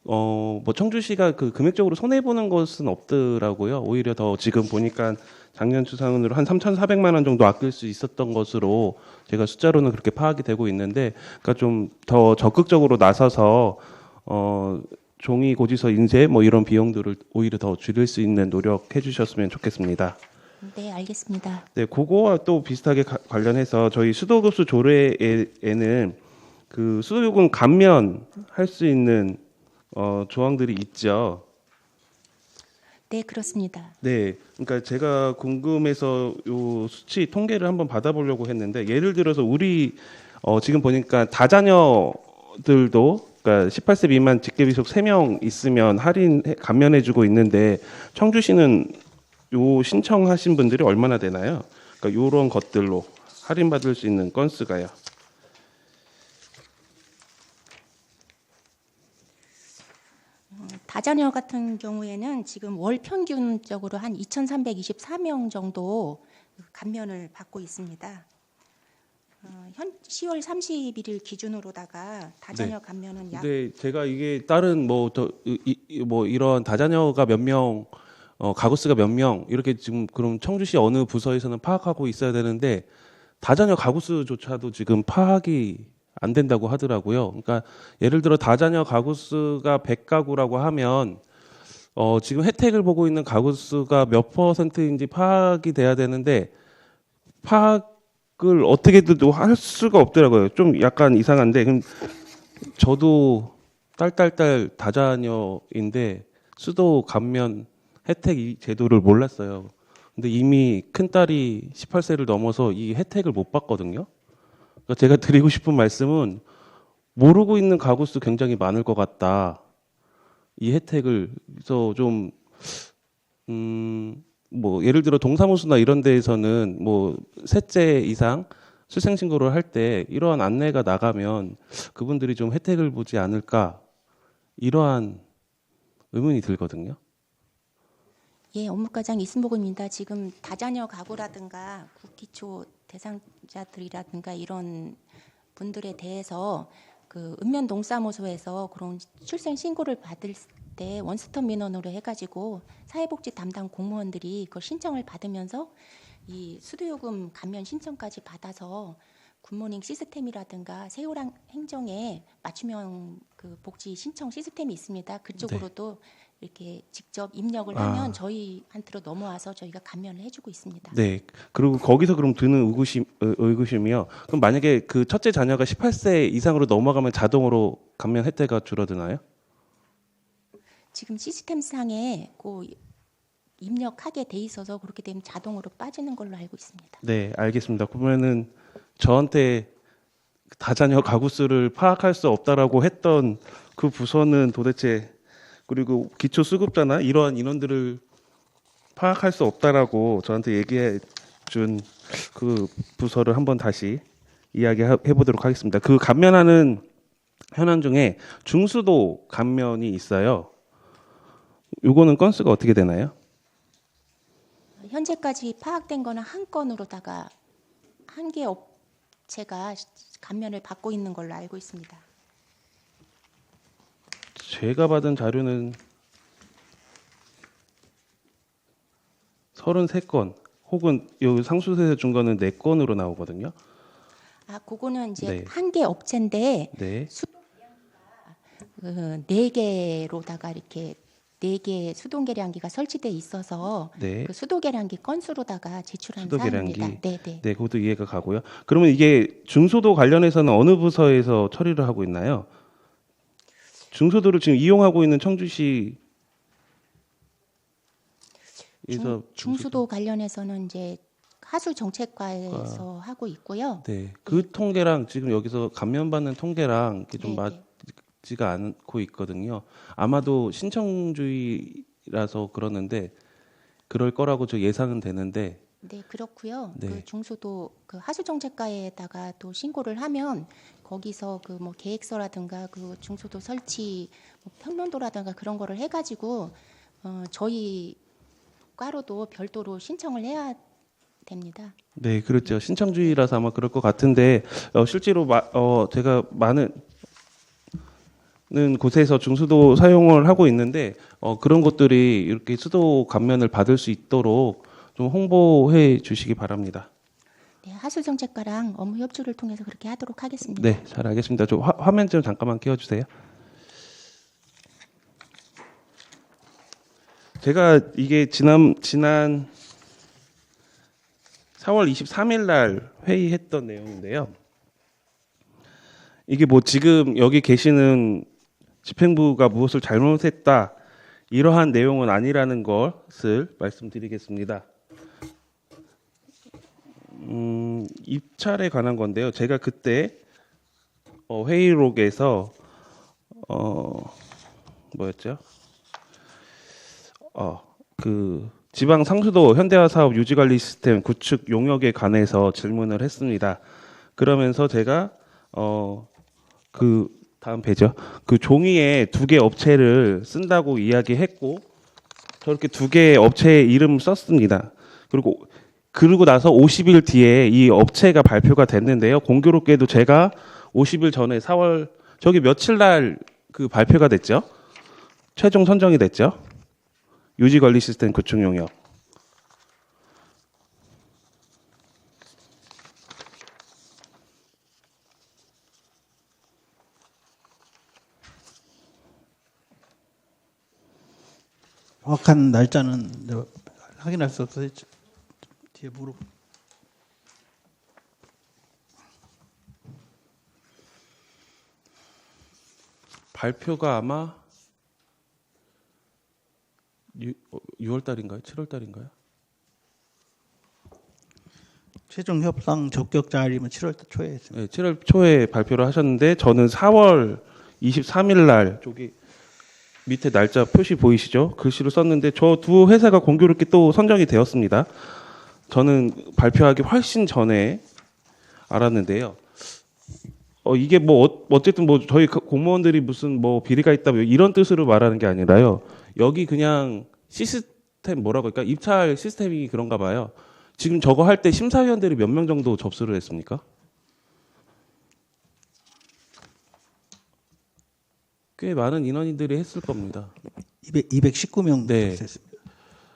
뭐 청주시가 그 금액적으로 손해 보는 것은 없더라고요. 오히려 더 지금 보니까 작년 추산으로 한 3,400만 원 정도 아낄 수 있었던 것으로 제가 숫자로는 그렇게 파악이 되고 있는데, 그러니까 좀 더 적극적으로 나서서 종이 고지서 인쇄 뭐 이런 비용들을 오히려 더 줄일 수 있는 노력해 주셨으면 좋겠습니다. 네, 알겠습니다. 네, 그거와 또 비슷하게 관련해서 저희 수도급수 조례에는 그 수도요금 감면할 수 있는 조항들이 있죠. 네, 그렇습니다. 네, 그러니까 제가 궁금해서 요 수치 통계를 한번 받아보려고 했는데, 예를 들어서 우리 지금 보니까 다자녀들도, 그러니까 18세 미만 직계비속 3명 있으면 감면해주고 있는데, 청주시는 요 신청하신 분들이 얼마나 되나요? 그러니까 요런 것들로 할인받을 수 있는 건수가요. 다자녀 같은 경우에는 지금 월 평균적으로 한 2,324명 정도 감면을 받고 있습니다. 현 10월 31일 기준으로다가 다자녀 네. 감면은 약 근데 제가 이게 다른 뭐 이런 다자녀가 몇 명, 가구수가 몇 명 이렇게 지금 그럼 청주시 어느 부서에서는 파악하고 있어야 되는데, 다자녀 가구수조차도 지금 파악이 안 된다고 하더라고요. 그러니까 예를 들어 다자녀 가구수가 100가구라고 하면 지금 혜택을 보고 있는 가구수가 몇 %인지 파악이 돼야 되는데, 파악을 어떻게든 할 수가 없더라고요. 좀 약간 이상한데, 그럼 저도 딸 다자녀인데 수도 감면 혜택 이 제도를 몰랐어요. 근데 이미 큰딸이 18세를 넘어서 이 혜택을 못 받거든요. 그러니까 제가 드리고 싶은 말씀은, 모르고 있는 가구수 굉장히 많을 것 같다. 이 혜택을. 그래서 좀 뭐 예를 들어 동사무소나 이런 데에서는 뭐 셋째 이상 출생 신고를 할 때 이러한 안내가 나가면 그분들이 좀 혜택을 보지 않을까, 이러한 의문이 들거든요. 예, 업무과장 이순복입니다. 지금 다자녀 가구라든가 국기초 대상자들이라든가 이런 분들에 대해서 그 읍면 동사무소에서 그런 출생 신고를 받을 때 원스톱 민원으로 해가지고 사회복지 담당 공무원들이 그 신청을 받으면서 이 수도요금 감면 신청까지 받아서 굿모닝 시스템이라든가 세우랑 행정에 맞춤형 그 복지 신청 시스템이 있습니다. 그쪽으로도 이렇게 직접 입력을 하면 저희한테로 넘어와서 저희가 감면을 해주고 있습니다. 네. 그리고 거기서 그럼 드는 의구심이요. 그럼 만약에 그 첫째 자녀가 18세 이상으로 넘어가면 자동으로 감면 혜택가 줄어드나요? 지금 시스템상에 그 입력하게 돼 있어서 그렇게 되면 자동으로 빠지는 걸로 알고 있습니다. 네, 알겠습니다. 그러면은 저한테 다자녀 가구수를 파악할 수 없다라고 했던 그 부서는 도대체, 그리고 기초수급자나 이러한 인원들을 파악할 수 없다라고 저한테 얘기해 준 그 부서를 한번 다시 이야기해 보도록 하겠습니다. 그 감면하는 현황 중에 중수도 감면이 있어요. 요거는 건수가 어떻게 되나요? 현재까지 파악된 거는 한 건으로다가 한 개 업체가 감면을 받고 있는 걸로 알고 있습니다. 제가 받은 자료는 33건, 혹은 여기 상수세에서 준 거는 4건으로 나오거든요. 그거는 이제 네. 한 개 업체인데 네. 네 개로다가 이렇게 4개 수동 계량기가 설치돼 있어서 네. 그 수도 계량기 건수로다가 제출한 수도 계량기. 사항입니다. 네. 네, 그것도 이해가 가고요. 그러면 이게 중소도 관련해서는 어느 부서에서 처리를 하고 있나요? 중소도를 지금 이용하고 있는 청주시 중수도 관련해서는 이제 하수 정책과에서 하고 있고요. 네, 그 통계랑 지금 여기서 감면받는 통계랑 좀 맞지가 않고 있거든요. 아마도 신청주의라서 그러는데 그럴 거라고 저 예상은 되는데. 네, 그렇고요. 네. 그 중수도 그 하수 정책과에다가 또 신고를 하면 거기서 그 뭐 계획서라든가 그 중수도 설치 뭐 평면도라든가 그런 거를 해가지고 저희 과로도 별도로 신청을 해야 됩니다. 네, 그렇죠. 신청주의라서 아마 그럴 것 같은데, 실제로 제가 곳에서 중수도 사용을 하고 있는데 그런 것들이 이렇게 수도 감면을 받을 수 있도록 좀 홍보해 주시기 바랍니다. 네, 하수정책과랑 업무 협조를 통해서 그렇게 하도록 하겠습니다. 네, 잘 알겠습니다. 좀 화면 좀 잠깐만 띄워주세요. 제가 이게 지난 4월 23일 날 회의했던 내용인데요. 이게 뭐 지금 여기 계시는 집행부가 무엇을 잘못했다 이러한 내용은 아니라는 것을 말씀드리겠습니다. 입찰에 관한 건데요. 제가 그때 회의록에서 뭐였죠? 그 지방 상수도 현대화 사업 유지관리 시스템 구축 용역에 관해서 질문을 했습니다. 그러면서 제가 그 다음 페이지요. 그 종이에 2개 업체를 쓴다고 이야기했고 저렇게 2개의 업체의 이름 썼습니다. 그리고 나서 50일 뒤에 이 업체가 발표가 됐는데요. 공교롭게도 제가 50일 전에 4월 저기 며칠 날 그 발표가 됐죠. 최종 선정이 됐죠. 유지관리 시스템 구축 용역. 정확한 날짜는 확인할 수 없어서 뒤에 물어. 발표가 아마 6월 달인가요? 7월 달인가요? 최종 협상 적격자리면 7월 초에 했습니다. 네, 7월 초에 발표를 하셨는데 저는 4월 23일 날 저기 밑에 날짜 표시 보이시죠? 글씨로 썼는데 저 2 회사가 공교롭게 또 선정이 되었습니다. 저는 발표하기 훨씬 전에 알았는데요. 이게 뭐 어쨌든 뭐 저희 공무원들이 무슨 뭐 비리가 있다 뭐 이런 뜻으로 말하는 게 아니라요. 여기 그냥 시스템 뭐라고 할까? 입찰 시스템이 그런가 봐요. 지금 저거 할 때 심사위원들이 몇 명 정도 접수를 했습니까? 꽤 많은 인원들이 했을 겁니다. 219명 네. 접수했습니다.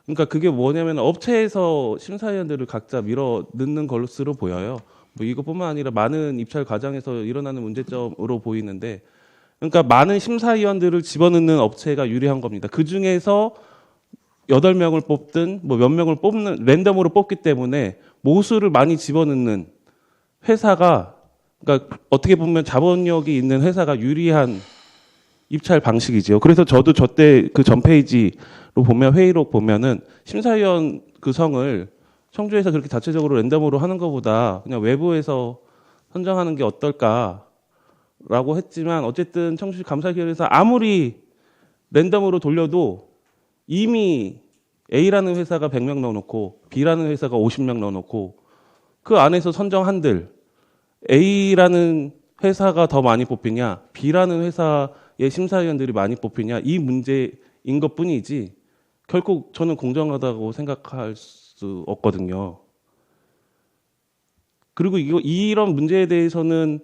그러니까 그게 뭐냐면 업체에서 심사위원들을 각자 밀어 넣는 것으로 보여요. 뭐 이것뿐만 아니라 많은 입찰 과정에서 일어나는 문제점으로 보이는데, 그러니까 많은 심사위원들을 집어넣는 업체가 유리한 겁니다. 그 중에서 8명을 뽑든 뭐 몇 명을 뽑는 랜덤으로 뽑기 때문에 모수를 많이 집어넣는 회사가, 그러니까 어떻게 보면 자본력이 있는 회사가 유리한 입찰 방식이죠. 그래서 저도 저때 그 전 페이지로 보면 회의록 보면은 심사위원 그 성을 청주에서 그렇게 자체적으로 랜덤으로 하는 것보다 그냥 외부에서 선정하는 게 어떨까라고 했지만, 어쨌든 청주시 감사기관에서 아무리 랜덤으로 돌려도 이미 A라는 회사가 100명 넣어놓고 B라는 회사가 50명 넣어놓고 그 안에서 선정한들 A라는 회사가 더 많이 뽑히냐 B라는 회사의 심사위원들이 많이 뽑히냐 이 문제인 것뿐이지 결국 저는 공정하다고 생각할 수 없거든요. 그리고 이런 문제에 대해서는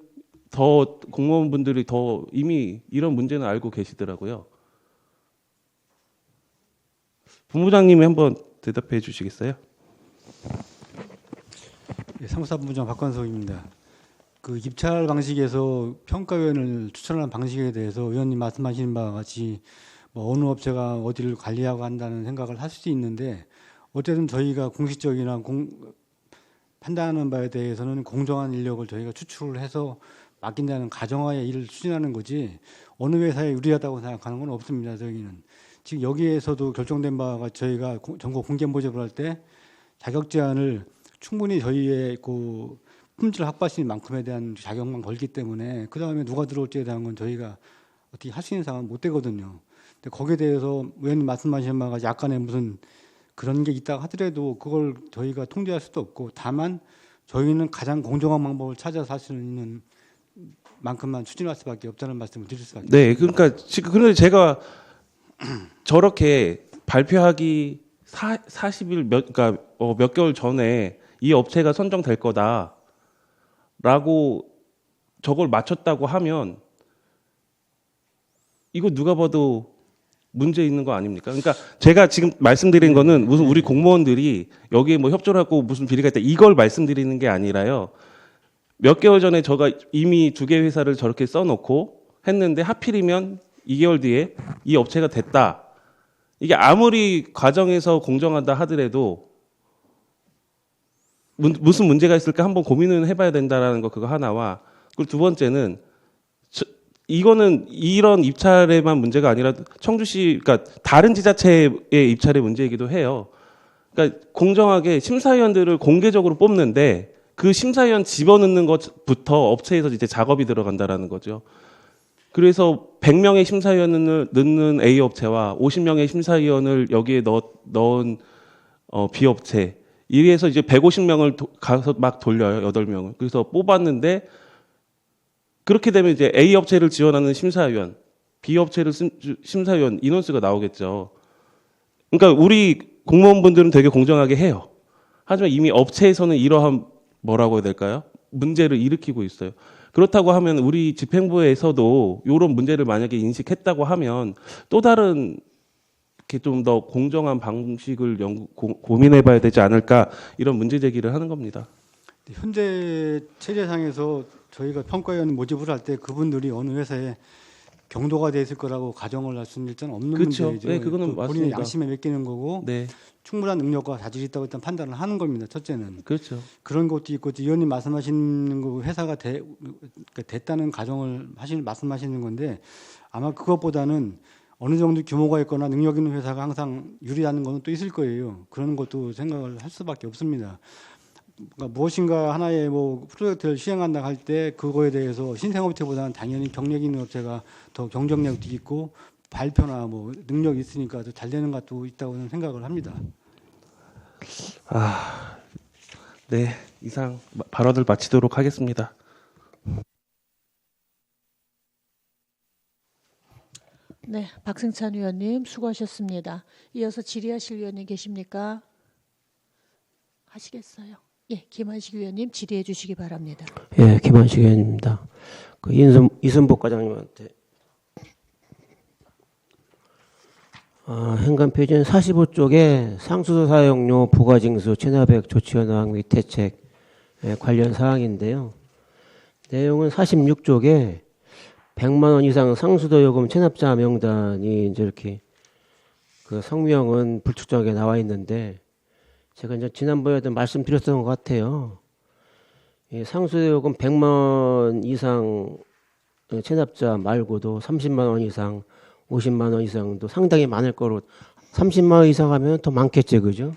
더 공무원분들이 더 이미 이런 문제는 알고 계시더라고요. 본부장님이 한번 대답해 주시겠어요? 네, 사무사본부장 박관석입니다. 그 입찰 방식에서 평가위원을 추천하는 방식에 대해서 의원님 말씀하시는 바와 같이 뭐 어느 업체가 어디를 관리하고 한다는 생각을 할 수도 있는데, 어쨌든 저희가 공식적이나 판단하는 바에 대해서는 공정한 인력을 저희가 추출을 해서 맡긴다는 가정하에 일을 추진하는 거지 어느 회사에 유리하다고 생각하는 건 없습니다. 저희는 지금 여기에서도 결정된 바가 저희가 전국 공개 모집을 할 때 자격 제한을 충분히 저희의 그 품질 확보하시는 만큼에 대한 자격만 걸기 때문에 그 다음에 누가 들어올지에 대한 건 저희가 어떻게 할 수 있는 상황은 못 되거든요. 근데 거기에 대해서 의원님 말씀하신 바가 약간의 무슨 그런 게 있다 하더라도 그걸 저희가 통제할 수도 없고, 다만 저희는 가장 공정한 방법을 찾아서 할 수 있는 만큼만 추진할 수밖에 없다는 말씀을 드릴 수밖에 없습니다. 네, 그러니까 지금 그런데 제가 저렇게 발표하기 40일 그러니까 몇 개월 전에 이 업체가 선정될 거다라고 저걸 맞췄다고 하면 이거 누가 봐도 문제 있는 거 아닙니까? 그러니까 제가 지금 말씀드린 거는 무슨 우리 공무원들이 여기에 뭐 협조를 하고 무슨 비리가 있다 이걸 말씀드리는 게 아니라요. 몇 개월 전에 제가 이미 2개 회사를 저렇게 써놓고 했는데 하필이면 2개월 뒤에 이 업체가 됐다. 이게 아무리 과정에서 공정하다 하더라도 무슨 문제가 있을까 한번 고민을 해봐야 된다라는 거 그거 하나와 그리고 두 번째는 이거는 이런 입찰에만 문제가 아니라 청주시 그러니까 다른 지자체의 입찰의 문제이기도 해요. 그러니까 공정하게 심사위원들을 공개적으로 뽑는데 그 심사위원 집어넣는 것부터 업체에서 이제 작업이 들어간다라는 거죠. 그래서 100명의 심사위원을 넣는 A 업체와 50명의 심사위원을 여기에 넣은 B 업체 이래서 이제 150명을 가서 막 돌려요. 8명을. 그래서 뽑았는데 그렇게 되면 이제 A 업체를 지원하는 심사위원, B 업체를 심사위원 인원수가 나오겠죠. 그러니까 우리 공무원분들은 되게 공정하게 해요. 하지만 이미 업체에서는 이러한 뭐라고 해야 될까요? 문제를 일으키고 있어요. 그렇다고 하면 우리 집행부에서도 이런 문제를 만약에 인식했다고 하면 또 다른 이렇게 좀 더 공정한 방식을 고민해봐야 되지 않을까 이런 문제 제기를 하는 겁니다. 현재 체제상에서 저희가 평가위원 모집을 할 때 그분들이 어느 회사에 경도가 돼 있을 거라고 가정을 할 수는 일단 없는 그렇죠. 문제죠. 네, 그거는 본인의 맞습니다. 양심에 맡기는 거고 네, 충분한 능력과 자질이 있다고 일단 판단을 하는 겁니다. 첫째는 그렇죠. 그런 것도 있고 의원님 말씀하시는 거 회사가 됐다는 가정을 말씀하시는 건데 아마 그것보다는 어느 정도 규모가 있거나 능력 있는 회사가 항상 유리하는 거는 또 있을 거예요. 그런 것도 생각을 할 수밖에 없습니다. 그러니까 무엇인가 하나의 뭐 프로젝트를 시행한다 할 때 그거에 대해서 신생업체보다는 당연히 경력 있는 업체가 더 경쟁력도 있고 발표나 뭐 능력이 있으니까 더 잘 되는 것도 있다고 생각을 합니다. 네, 이상 발언을 마치도록 하겠습니다. 네, 박승찬 의원님 수고하셨습니다. 이어서 질의하실 의원님 계십니까? 하시겠어요? 예, 김한식 의원님 질의해 주시기 바랍니다. 예, 김한식 의원입니다. 그 이순복 과장님한테 행간 표준 45쪽에 상수도 사용료 부가징수 체납액 조치 현황 및 대책 관련 사항인데요. 내용은 46쪽에 100만 원 이상 상수도 요금 체납자 명단이 이제 이렇게 그 성명은 불투명하게 나와 있는데 제가 이제 지난번에도 말씀드렸던 것 같아요. 상수도 요금 100만 원 이상 체납자 말고도 30만 원 이상, 50만 원 이상도 상당히 많을 거로 30만 원 이상 하면 더 많겠죠, 그죠?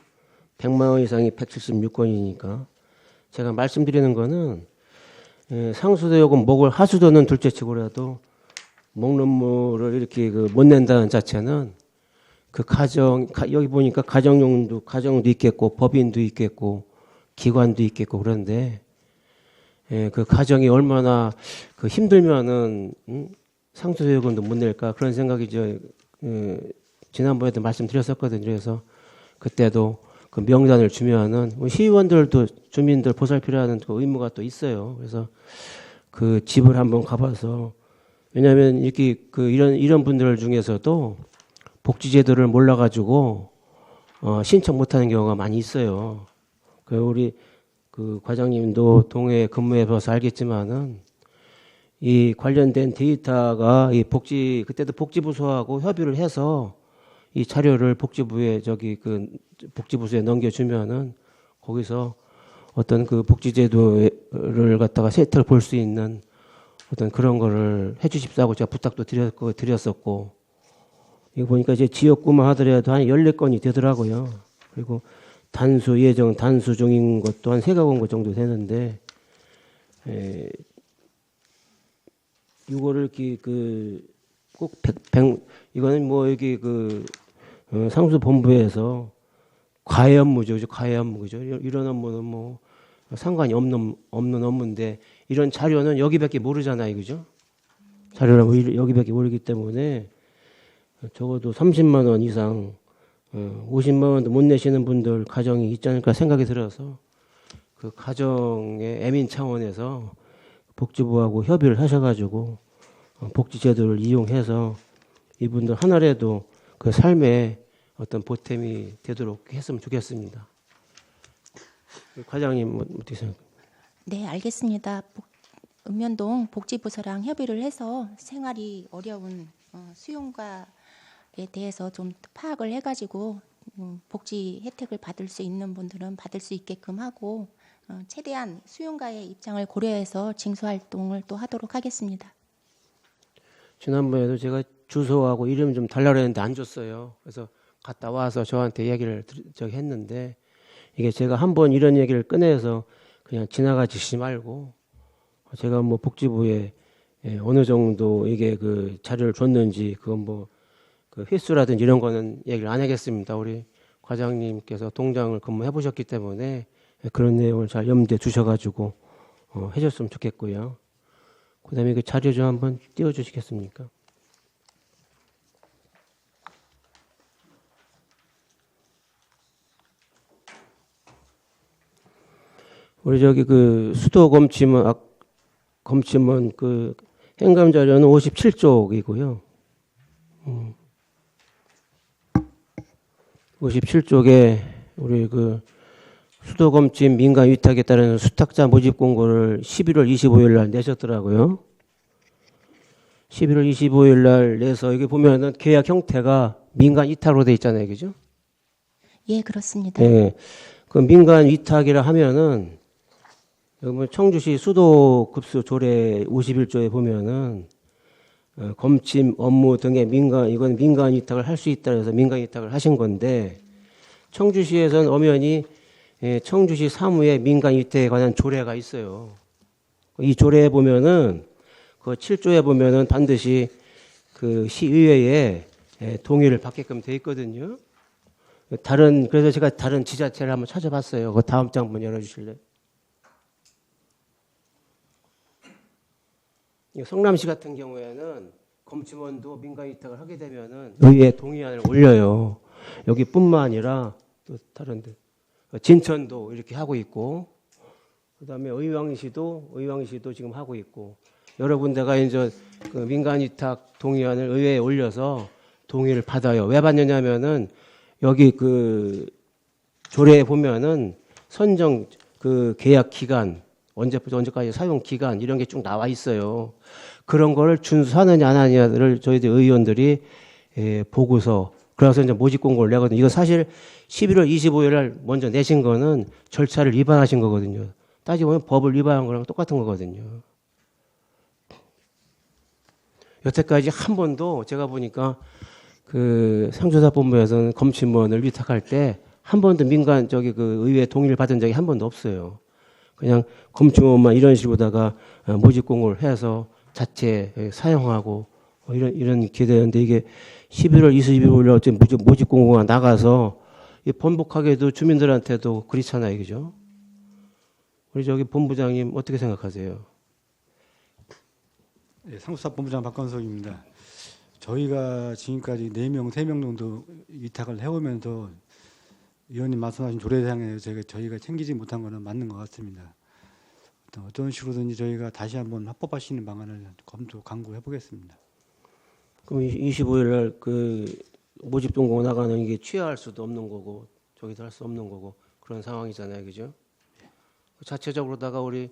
100만 원 이상이 176건이니까 제가 말씀드리는 거는 상수도 요금 목을 하수도는 둘째치고라도 먹는 물을 이렇게 못 낸다는 자체는 그 여기 보니까 가정도 있겠고 법인도 있겠고 기관도 있겠고 그런데 그 가정이 얼마나 그 힘들면은 상수도 요금도 못 낼까 그런 생각이 지난번에도 말씀드렸었거든요. 그래서 그때도 그 명단을 주면은 시의원들도 주민들 보살피라는 그 의무가 또 있어요. 그래서 그 집을 한번 가봐서 왜냐하면 이렇게 이런 분들 중에서도 복지제도를 몰라가지고 신청 못하는 경우가 많이 있어요. 우리 그 과장님도 동해 근무해봐서 알겠지만은 이 관련된 데이터가 그때도 복지부서하고 협의를 해서 이 자료를 복지부에 복지부서에 넘겨주면은 거기서 어떤 그 복지제도를 갖다가 세트를 볼 수 있는 어떤 그런 거를 해주십사고 제가 부탁도 드렸었고 이거 보니까 이제 지역구만 하더라도 한 14건이 되더라고요. 그리고 단수 예정, 단수 중인 것도 한 3가구 정도 되는데 이거를 이렇게 꼭 이거는 뭐 여기 상수 본부에서 과외 업무죠. 과외 업무 그죠. 이런 업무는 뭐 상관이 없는 업무인데 이런 자료는 여기밖에 모르잖아요. 그죠? 자료는 여기밖에 모르기 때문에 적어도 30만 원 이상 50만 원도 못 내시는 분들 가정이 있지 않을까 생각이 들어서 그 가정의 애민 차원에서 복지부하고 협의를 하셔가지고 복지제도를 이용해서 이분들 하나라도 그 삶에 어떤 보탬이 되도록 했으면 좋겠습니다. 과장님 어떻게 생각하세요? 네, 알겠습니다. 읍면동 복지부서랑 협의를 해서 생활이 어려운 수용가에 대해서 좀 파악을 해가지고 복지 혜택을 받을 수 있는 분들은 받을 수 있게끔 하고 최대한 수용가의 입장을 고려해서 징수 활동을 또 하도록 하겠습니다. 지난번에도 제가 주소하고 이름 좀 달라고 했는데 안 줬어요. 그래서 갔다 와서 저한테 이야기를 했는데 이게 제가 한번 이런 얘기를 꺼내서 그냥 지나가지 말고 제가 뭐 복지부에 어느 정도 이게 그 자료를 줬는지 그건 뭐 그 횟수라든지 이런 거는 얘기를 안 하겠습니다. 우리 과장님께서 동장을 근무해 보셨기 때문에 그런 내용을 잘 염두에 두셔가지고 해줬으면 좋겠고요. 그다음에 그 자료 좀 한번 띄워주시겠습니까? 우리 저기 그 수도 검침원 그 행감 자료는 57쪽이고요. 57쪽에 우리 그 수도 검침 민간 위탁에 따른 수탁자 모집 공고를 11월 25일 날 내셨더라고요. 11월 25일 날 내서 여기 보면은 계약 형태가 민간 위탁으로 돼 있잖아요, 그죠? 예, 그렇습니다. 네, 그 민간 위탁이라 하면은 여기 뭐 청주시 수도급수 조례 51조에 보면은 검침 업무 등의 이건 민간 위탁을 할 수 있다 해서 민간 위탁을 하신 건데 청주시에서는 엄연히 청주시 사무에 민간 위탁에 관한 조례가 있어요. 이 조례에 보면은 그 7조에 보면은 반드시 그 시의회에 동의를 받게끔 돼 있거든요. 그래서 제가 다른 지자체를 한번 찾아봤어요. 그 다음 장 한번 열어주실래요? 성남시 같은 경우에는 검침원도 민간 위탁을 하게 되면은 의회 동의안을 올려요. 여기뿐만 아니라 또 다른데 진천도 이렇게 하고 있고, 그다음에 의왕시도 지금 하고 있고 여러 군데가 이제 그 민간 위탁 동의안을 의회에 올려서 동의를 받아요. 왜 받느냐면은 여기 그 조례에 보면은 선정 그 계약 기간 언제부터 언제까지 사용 기간 이런 게 쭉 나와 있어요. 그런 거를 준수하느냐 안 하느냐를 저희들 의원들이 보고서 그래서 이제 모집 공고를 내거든요. 이거 사실 11월 25일 날 먼저 내신 거는 절차를 위반하신 거거든요. 따지고 보면 법을 위반한 거랑 똑같은 거거든요. 여태까지 한 번도 제가 보니까 그 상조사본부에서는 검침원을 위탁할 때 한 번도 민간 그 의회 동의를 받은 적이 한 번도 없어요. 그냥 검침원만 이런 식으로다가 모집 공고를 해서 자체 사용하고 이런 게 되는데 이게 11월 25일 날 어쨌든 모집 공고가 나가서 번복하게도 주민들한테도 그렇잖아요, 그죠? 우리 저기 본부장님 어떻게 생각하세요? 네, 상수사본부장 박건석입니다. 저희가 지금까지 4명, 3명 정도 위탁을 해오면서 위원님 말씀하신 조례상에 저희가 챙기지 못한 것은 맞는 것 같습니다. 어떤 식으로든지 저희가 다시 한번 합법화 시키는 방안을 강구해 보겠습니다. 그럼 25일 날 그 모집 공고 나가는 이게 취하할 수도 없는 거고 저기도 할 수 없는 거고 그런 상황이잖아요, 그죠? 자체적으로다가 우리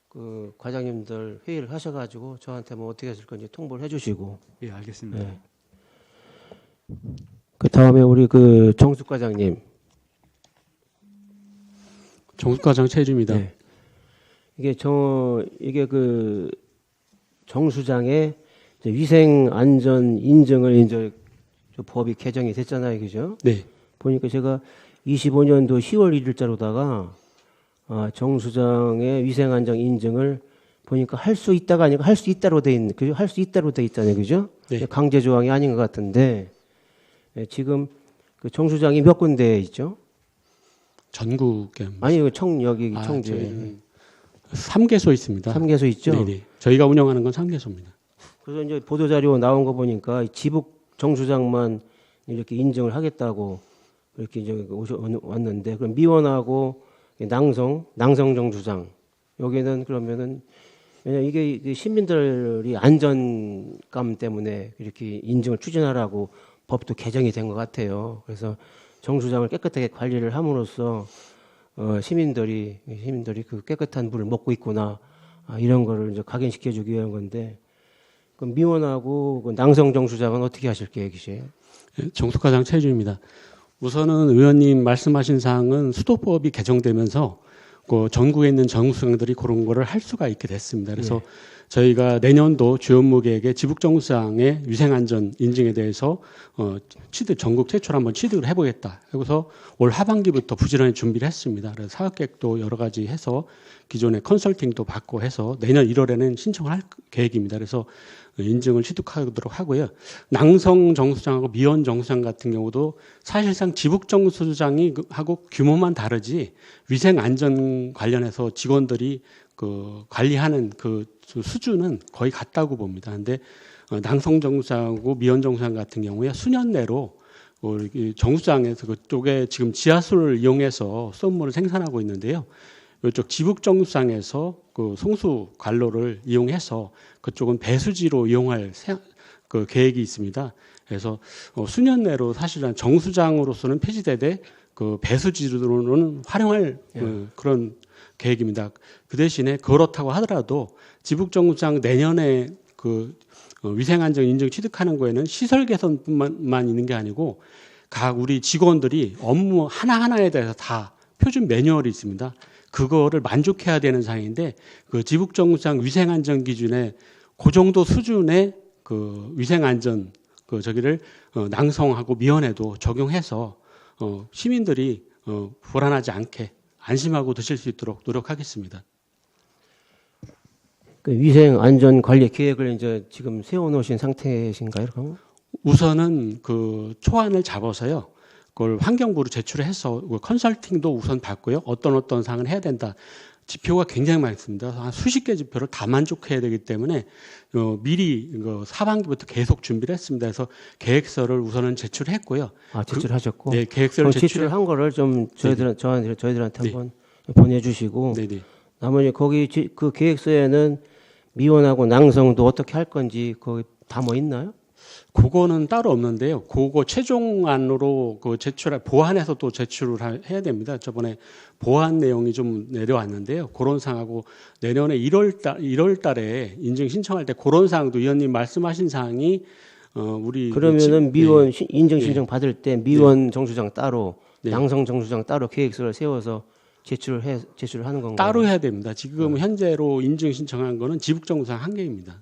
그 과장님들 회의를 하셔가지고 저한테 뭐 어떻게 하실 건지 통보를 해주시고. 예, 알겠습니다. 네. 그 다음에 우리 그 정숙 과장님. 정숙 과장 최주입니다. 네. 이게 그 정수장의 위생 안전 인증을 이제 법이 개정이 됐잖아요, 그죠? 네. 보니까 제가 25년도 10월 1일자로다가 정수장의 위생 안전 인증을 보니까 할 수 있다가 아니고 할 수 있다로 돼 있는, 그죠? 할 수 있다로 돼 있잖아요, 그죠? 네. 강제 조항이 아닌 것 같은데 지금 그 정수장이 몇 군데 있죠? 전국에 아니 여기 청주에 3개소 있습니다. 3개소 있죠? 네네. 저희가 운영하는 건 3개소입니다. 그래서 이제 보도자료 나온 거 보니까 지북 정수장만 이렇게 인증을 하겠다고 이렇게 이제 왔는데, 그럼 미원하고 낭성 정수장 여기는 그러면은 왜냐하면 이게 시민들이 안전감 때문에 이렇게 인증을 추진하라고 법도 개정이 된 것 같아요. 그래서 정수장을 깨끗하게 관리를 함으로써 시민들이 그 깨끗한 물을 먹고 있구나 이런 거를 이제 각인시켜주기 위한 건데, 그 미원하고 그 낭성 정수장은 어떻게 하실 계획이세요? 정숙과장 최주입니다. 우선은 의원님 말씀하신 사항은 수도법이 개정되면서 그 전국에 있는 정수장들이 그런 거를 할 수가 있게 됐습니다. 그래서 저희가 내년도 주요 업무계획에 지북정수장의 위생안전 인증에 대해서 취득 전국 최초로 한번 취득을 해보겠다. 그래서 올 하반기부터 부지런히 준비를 했습니다. 그래서 사업계획도 여러 가지 해서 기존에 컨설팅도 받고 해서 내년 1월에는 신청을 할 계획입니다. 그래서 인증을 취득하도록 하고요. 낭성 정수장하고 미원 정수장 같은 경우도 사실상 지북 정수장이 하고 규모만 다르지 위생 안전 관련해서 직원들이 그 관리하는 그 수준은 거의 같다고 봅니다. 근데 낭성 정수장하고 미원 정수장 같은 경우에 수년 내로 정수장에서 그쪽에 지금 지하수를 이용해서 수돗물을 생산하고 있는데요. 이쪽 지북 정수장에서 그 송수 관로를 이용해서 그쪽은 배수지로 이용할 그 계획이 있습니다. 그래서 수년 내로 사실은 정수장으로서는 폐지되되 그 배수지로는 활용할 그런 계획입니다. 그 대신에 그렇다고 하더라도 지북 정수장 내년에 그 위생안전 인증 취득하는 거에는 시설 개선뿐만 있는 게 아니고 각 우리 직원들이 업무 하나하나에 대해서 다 표준 매뉴얼이 있습니다. 그거를 만족해야 되는 사항인데 그 지북 정수장 위생안전 기준에 그 정도 수준의 그 위생안전 그 저기를 낭성하고 미원에도 적용해서 시민들이 불안하지 않게 안심하고 드실 수 있도록 노력하겠습니다. 그 위생안전관리 계획을 이제 지금 세워놓으신 상태이신가요? 그럼? 우선은 그 초안을 잡아서요. 그걸 환경부로 제출해서 컨설팅도 우선 받고요. 어떤 사항을 해야 된다. 지표가 굉장히 많습니다. 한 수십 개 지표를 다 만족해야 되기 때문에 미리 하반기부터 계속 준비를 했습니다. 그래서 계획서를 우선은 제출했고요. 제출하셨고. 네, 계획서를 제출을 한 거를 좀 저희들한테 한번 보내주시고. 네네. 나머지 거기 그 계획서에는 미원하고 낭성도 어떻게 할 건지 거기 담아 있나요? 그거는 따로 없는데요. 그거 최종안으로 그 보완해서 또 제출을 해야 됩니다. 저번에 보완 내용이 좀 내려왔는데요. 그런 사항하고 내년에 1월 달에 인증 신청할 때 그런 사항도 의원님 말씀하신 사항이 우리 그러면은 미원 인증 신청 받을 때 미원 정수장 따로 낭성 정수장 따로 계획서를 세워서 제출을 하는 건가요? 따로 해야 됩니다. 지금 현재로 인증 신청한 거는 지북 정수장 한 개입니다.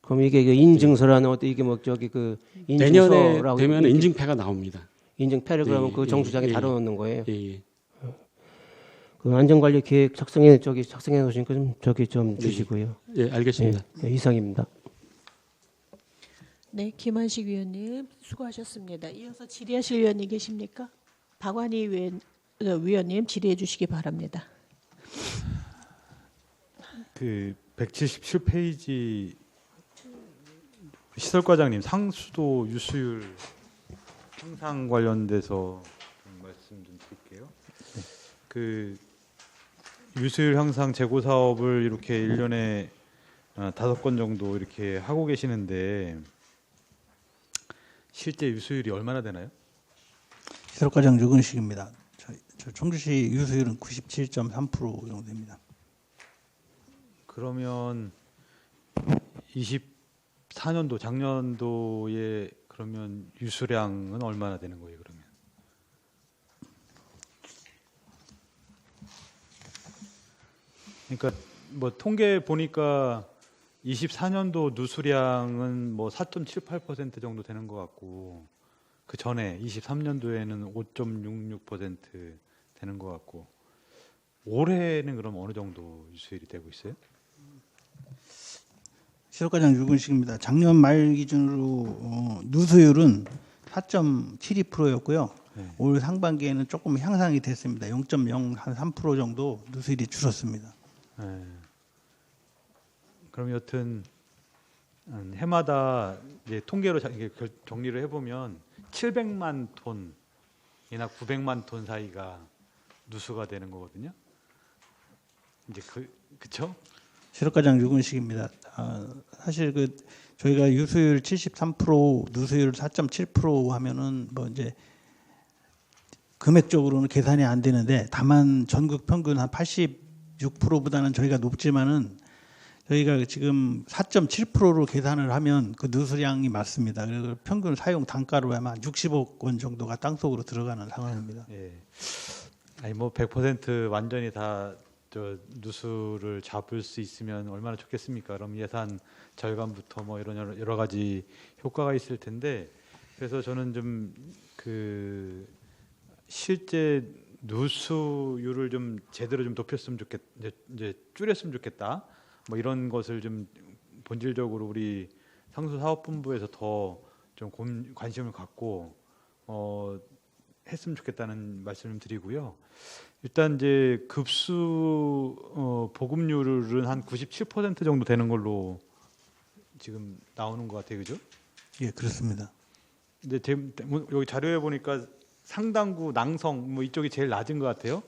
그럼 이게 인증서라는 어떤 이게 뭐 저기 그 내년에 되면 인증패가 나옵니다. 인증패를 그러면 그 정수장에 달아놓는 거예요. 예. 그 안전관리 계획 작성해 놓으신 거 좀 주시고요. 예, 알겠습니다. 이상입니다. 네, 김한식 위원님 수고하셨습니다. 이어서 질의하실 위원님 계십니까? 박완희 위원님 질의해 주시기 바랍니다. 그 177페이지 시설과장님 상수도 유수율 향상 관련돼서 말씀 좀 드릴게요. 그 유수율 향상 재고 사업을 이렇게 1년에 5건 정도 이렇게 하고 계시는데 실제 유수율이 얼마나 되나요? 시설과장 유근식입니다. 저 청주시 유수율은 97.3% 정도 됩니다. 그러면 24년도 작년도에 그러면 유수량은 얼마나 되는 거예요? 그러면 그러니까 뭐 통계 보니까 24년도 누수량은 뭐 4.78% 정도 되는 것 같고 그 전에 23년도에는 5.66% 되는 것 같고 올해는 그럼 어느 정도 유수율이 되고 있어요? 시설과장 유근식입니다. 작년 말 기준으로 누수율은 4.72%였고요. 네. 올 상반기에는 조금 향상이 됐습니다. 0.03% 정도 누수율이 줄었습니다. 네. 그럼 여튼 해마다 이제 통계로 정리를 해보면 700만 톤이나 900만 톤 사이가 누수가 되는 거거든요. 이제 그쵸? 실업과장 유근식입니다. 사실 그 저희가 유수율 73%, 누수율 4.7% 하면은 뭐 이제 금액적으로는 계산이 안 되는데, 다만 전국 평균 한 86%보다는 저희가 높지만은 저희가 지금 4.7%로 계산을 하면 그 누수량이 맞습니다. 그래서 평균 사용 단가로 아마 60억 원 정도가 땅속으로 들어가는 상황입니다. 예. 아니 뭐 100% 완전히 다 저 누수를 잡을 수 있으면 얼마나 좋겠습니까? 그럼 예산 절감부터 뭐 이런 여러 가지 효과가 있을 텐데, 그래서 저는 좀 그 실제 누수율을 좀 제대로 좀 높였으면 이제 줄였으면 좋겠다. 뭐 이런 것을 좀 본질적으로 우리 상수사업본부에서 더 좀 관심을 갖고 했으면 좋겠다는 말씀을 드리고요. 일단 이제 급수 보급률은 한 97% 정도 되는 걸로 지금 나오는 것 같아요, 그죠? 예, 그렇습니다. 근데 여기 자료에 보니까 상당구, 낭성 뭐 이쪽이 제일 낮은 것 같아요.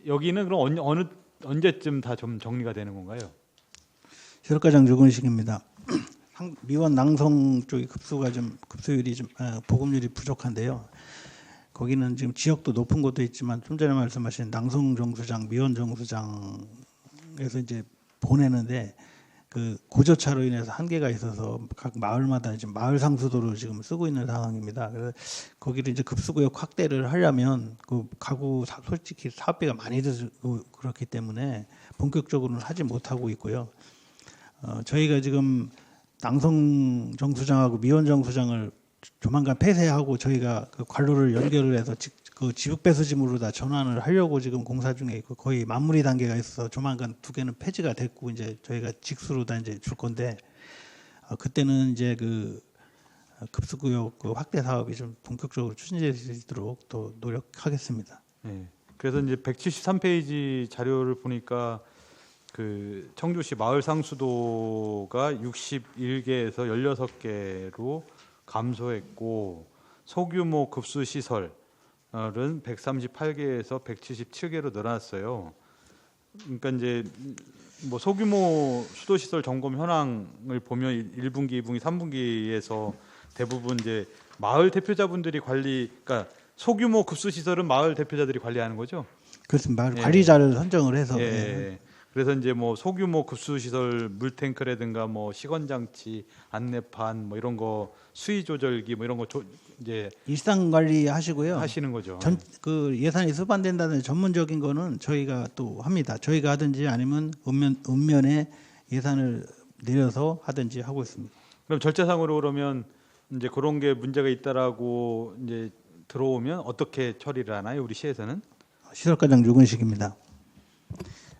여기는 그럼 언제쯤 다 좀 정리가 되는 건가요? 실업과장 유근식입니다. 미원 낭성 쪽의 급수율이 좀 보급률이 부족한데요. 거기는 지금 지역도 높은 곳도 있지만 좀 전에 말씀하신 낭성 정수장, 미원 정수장에서 이제 보내는데 그 고저차로 인해서 한계가 있어서 각 마을마다 지금 마을 상수도를 지금 쓰고 있는 상황입니다. 그래서 거기를 이제 급수구역 확대를 하려면 그 가구 솔직히 사업비가 많이 들고 그렇기 때문에 본격적으로는 하지 못하고 있고요. 저희가 지금 낭성 정수장하고 미원 정수장을 조만간 폐쇄하고 저희가 그 관로를 연결을 해서 그 지역배수지물로 다 전환을 하려고 지금 공사 중에 있고 거의 마무리 단계가 있어서 조만간 두 개는 폐지가 됐고 이제 저희가 직수로 다 이제 줄 건데 그때는 이제 그 급수구역 그 확대 사업이 좀 본격적으로 추진될 수 있도록 또 노력하겠습니다. 네. 그래서 이제 173페이지 자료를 보니까 그 청주시 마을 상수도가 61개에서 16개로 감소했고 소규모 급수 시설은 138개에서 177개로 늘어났어요. 그러니까 이제 뭐 소규모 수도 시설 점검 현황을 보면 1분기, 2분기, 3분기에서 대부분 이제 마을 대표자분들이 그러니까 소규모 급수 시설은 마을 대표자들이 관리하는 거죠. 그렇습니다. 마을 관리자를 선정을 해서. 예. 그래서 이제 뭐 소규모 급수 시설 물탱크라든가 뭐 시건 장치, 안내판 뭐 이런 거 수위 조절기 뭐 이런 거 이제 일상 관리 하시고요. 하시는 거죠. 그 예산이 수반된다는 전문적인 거는 저희가 또 합니다. 저희가 하든지 아니면 읍면에 예산을 내려서 하든지 하고 있습니다. 그럼 절차상으로 그러면 이제 그런 게 문제가 있다라고 이제 들어오면 어떻게 처리를 하나요? 우리 시에서는? 시설과장 유근식입니다.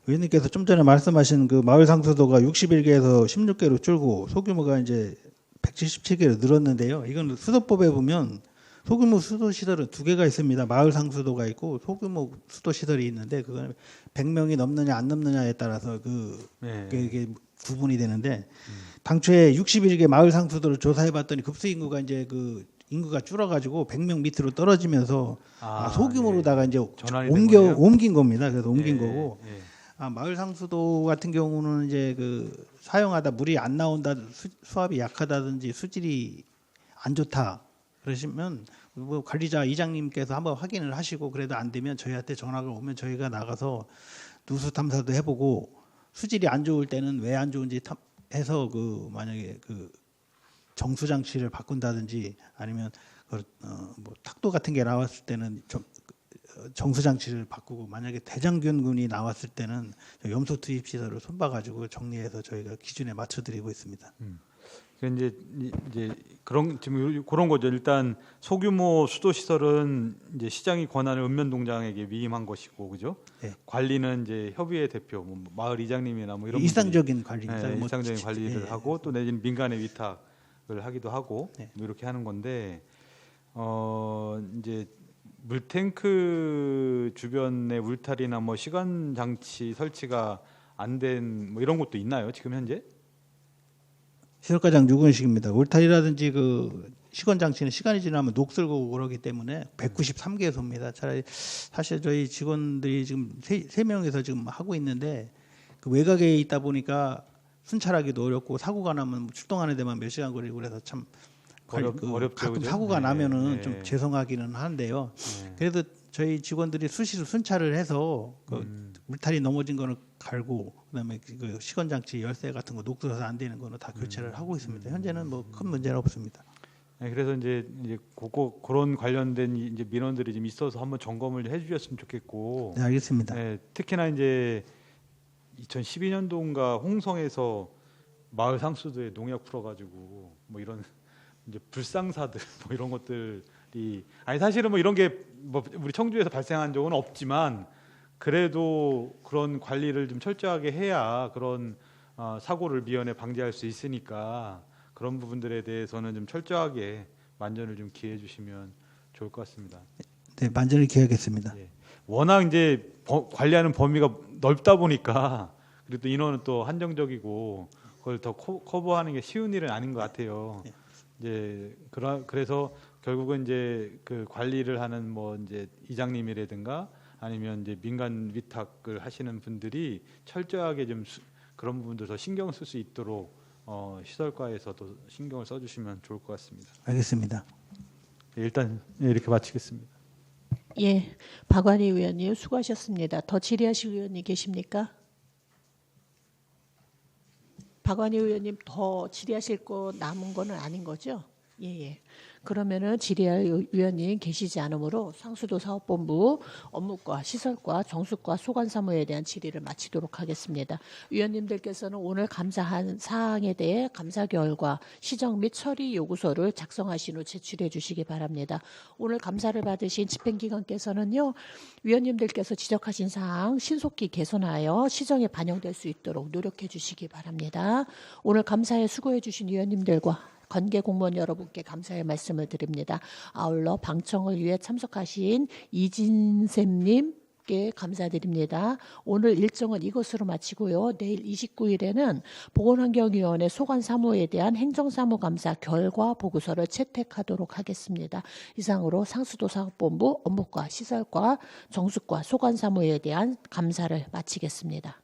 의원님께서 좀 전에 말씀하신 그 마을 상수도가 61개에서 16개로 줄고 소규모가 이제 177개로 늘었는데요. 이건 수도법에 보면 소규모 수도 시설은 두 개가 있습니다. 마을 상수도가 있고 소규모 수도 시설이 있는데 그거는 100명이 넘느냐 안 넘느냐에 따라서 그게 구분이 되는데 당초에 61개 마을 상수도를 조사해봤더니 급수 인구가 이제 그 인구가 줄어가지고 100명 밑으로 떨어지면서 소규모로다가 이제 옮긴 겁니다. 그래서 옮긴 거고. 마을 상수도 같은 경우는 이제 그 사용하다 물이 안 나온다, 수압이 약하다든지 수질이 안 좋다 그러시면 뭐 관리자 이장님께서 한번 확인을 하시고 그래도 안 되면 저희한테 전화가 오면 저희가 나가서 누수 탐사도 해보고 수질이 안 좋을 때는 왜 안 좋은지 해서 그 만약에 그 정수 장치를 바꾼다든지 아니면 뭐 탁도 같은 게 나왔을 때는 정수 장치를 바꾸고 만약에 대장균군이 나왔을 때는 염소 투입 시설을 손봐가지고 정리해서 저희가 기준에 맞춰드리고 있습니다. 이제 그런 지금 그런 거죠. 일단 소규모 수도 시설은 이제 시장이 권한을 읍면동장에게 위임한 것이고, 그죠? 네. 관리는 이제 협의회 대표, 뭐 마을 이장님이나 뭐 이런 일상적인 관리입니다. 뭐 일상적인 관리를 하고 또 내지는 민간에 위탁을 하기도 하고 뭐 이렇게 하는 건데 이제. 물탱크 주변에 울타리나 뭐 시간 장치 설치가 안 된 뭐 이런 것도 있나요? 지금 현재? 시설과장 유근식입니다. 울타리라든지 그 시건 장치는 시간이 지나면 녹슬고 그러기 때문에 193개소입니다. 차라리 사실 저희 직원들이 지금 3명에서 지금 하고 있는데 그 외곽에 있다 보니까 순찰하기도 어렵고 사고가 나면 출동하는 데만 몇 시간 걸리고 그래서 참 어렵죠, 가끔 그죠? 사고가 나면은 네. 좀 죄송하기는 한데요. 네. 그래도 저희 직원들이 수시로 순찰을 해서 그 울타리 넘어진 거는 갈고 그다음에 그 시건 장치 열쇠 같은 거 녹슬어서 안 되는 거는 다 교체를 하고 있습니다. 현재는 뭐 큰 문제는 없습니다. 네, 그래서 이제 그런 관련된 이제 민원들이 좀 있어서 한번 점검을 해주셨으면 좋겠고. 네, 알겠습니다. 네, 특히나 이제 2012년도인가 홍성에서 마을 상수도에 농약 풀어가지고 뭐 이런 이제 불상사들 뭐 이런 것들이 아니 사실은 뭐 이런 게 뭐 우리 청주에서 발생한 적은 없지만 그래도 그런 관리를 좀 철저하게 해야 그런 사고를 미연에 방지할 수 있으니까 그런 부분들에 대해서는 좀 철저하게 만전을 좀 기해 주시면 좋을 것 같습니다. 네, 만전을 기하겠습니다. 예. 워낙 이제 관리하는 범위가 넓다 보니까 그리고 또 인원은 또 한정적이고 그걸 더 커버하는 게 쉬운 일은 아닌 것 같아요. 이제 그래서 결국은 이제 그 관리를 하는 뭐 이제 이장님이라든가 아니면 이제 민간 위탁을 하시는 분들이 철저하게 좀 그런 부분들 더 신경 쓸 수 있도록 시설과에서도 신경을 써주시면 좋을 것 같습니다. 알겠습니다. 네, 일단 이렇게 마치겠습니다. 예, 박완희 의원님 수고하셨습니다. 더 질의하실 의원이 계십니까? 박완희 의원님 더 질의하실 거 남은 거는 아닌 거죠? 예. 그러면은 질의할 의원님 계시지 않으므로 상수도 사업본부 업무과 시설과 정수과 소관사무에 대한 질의를 마치도록 하겠습니다. 위원님들께서는 오늘 감사한 사항에 대해 감사 결과 시정 및 처리 요구서를 작성하신 후 제출해 주시기 바랍니다. 오늘 감사를 받으신 집행기관께서는요, 위원님들께서 지적하신 사항 신속히 개선하여 시정에 반영될 수 있도록 노력해 주시기 바랍니다. 오늘 감사에 수고해 주신 위원님들과 관계 공무원 여러분께 감사의 말씀을 드립니다. 아울러 방청을 위해 참석하신 이진샘님께 감사드립니다. 오늘 일정은 이것으로 마치고요. 내일 29일에는 보건환경위원회 소관사무에 대한 행정사무감사 결과 보고서를 채택하도록 하겠습니다. 이상으로 상수도 사업본부 업무과 시설과 정수과 소관사무에 대한 감사를 마치겠습니다.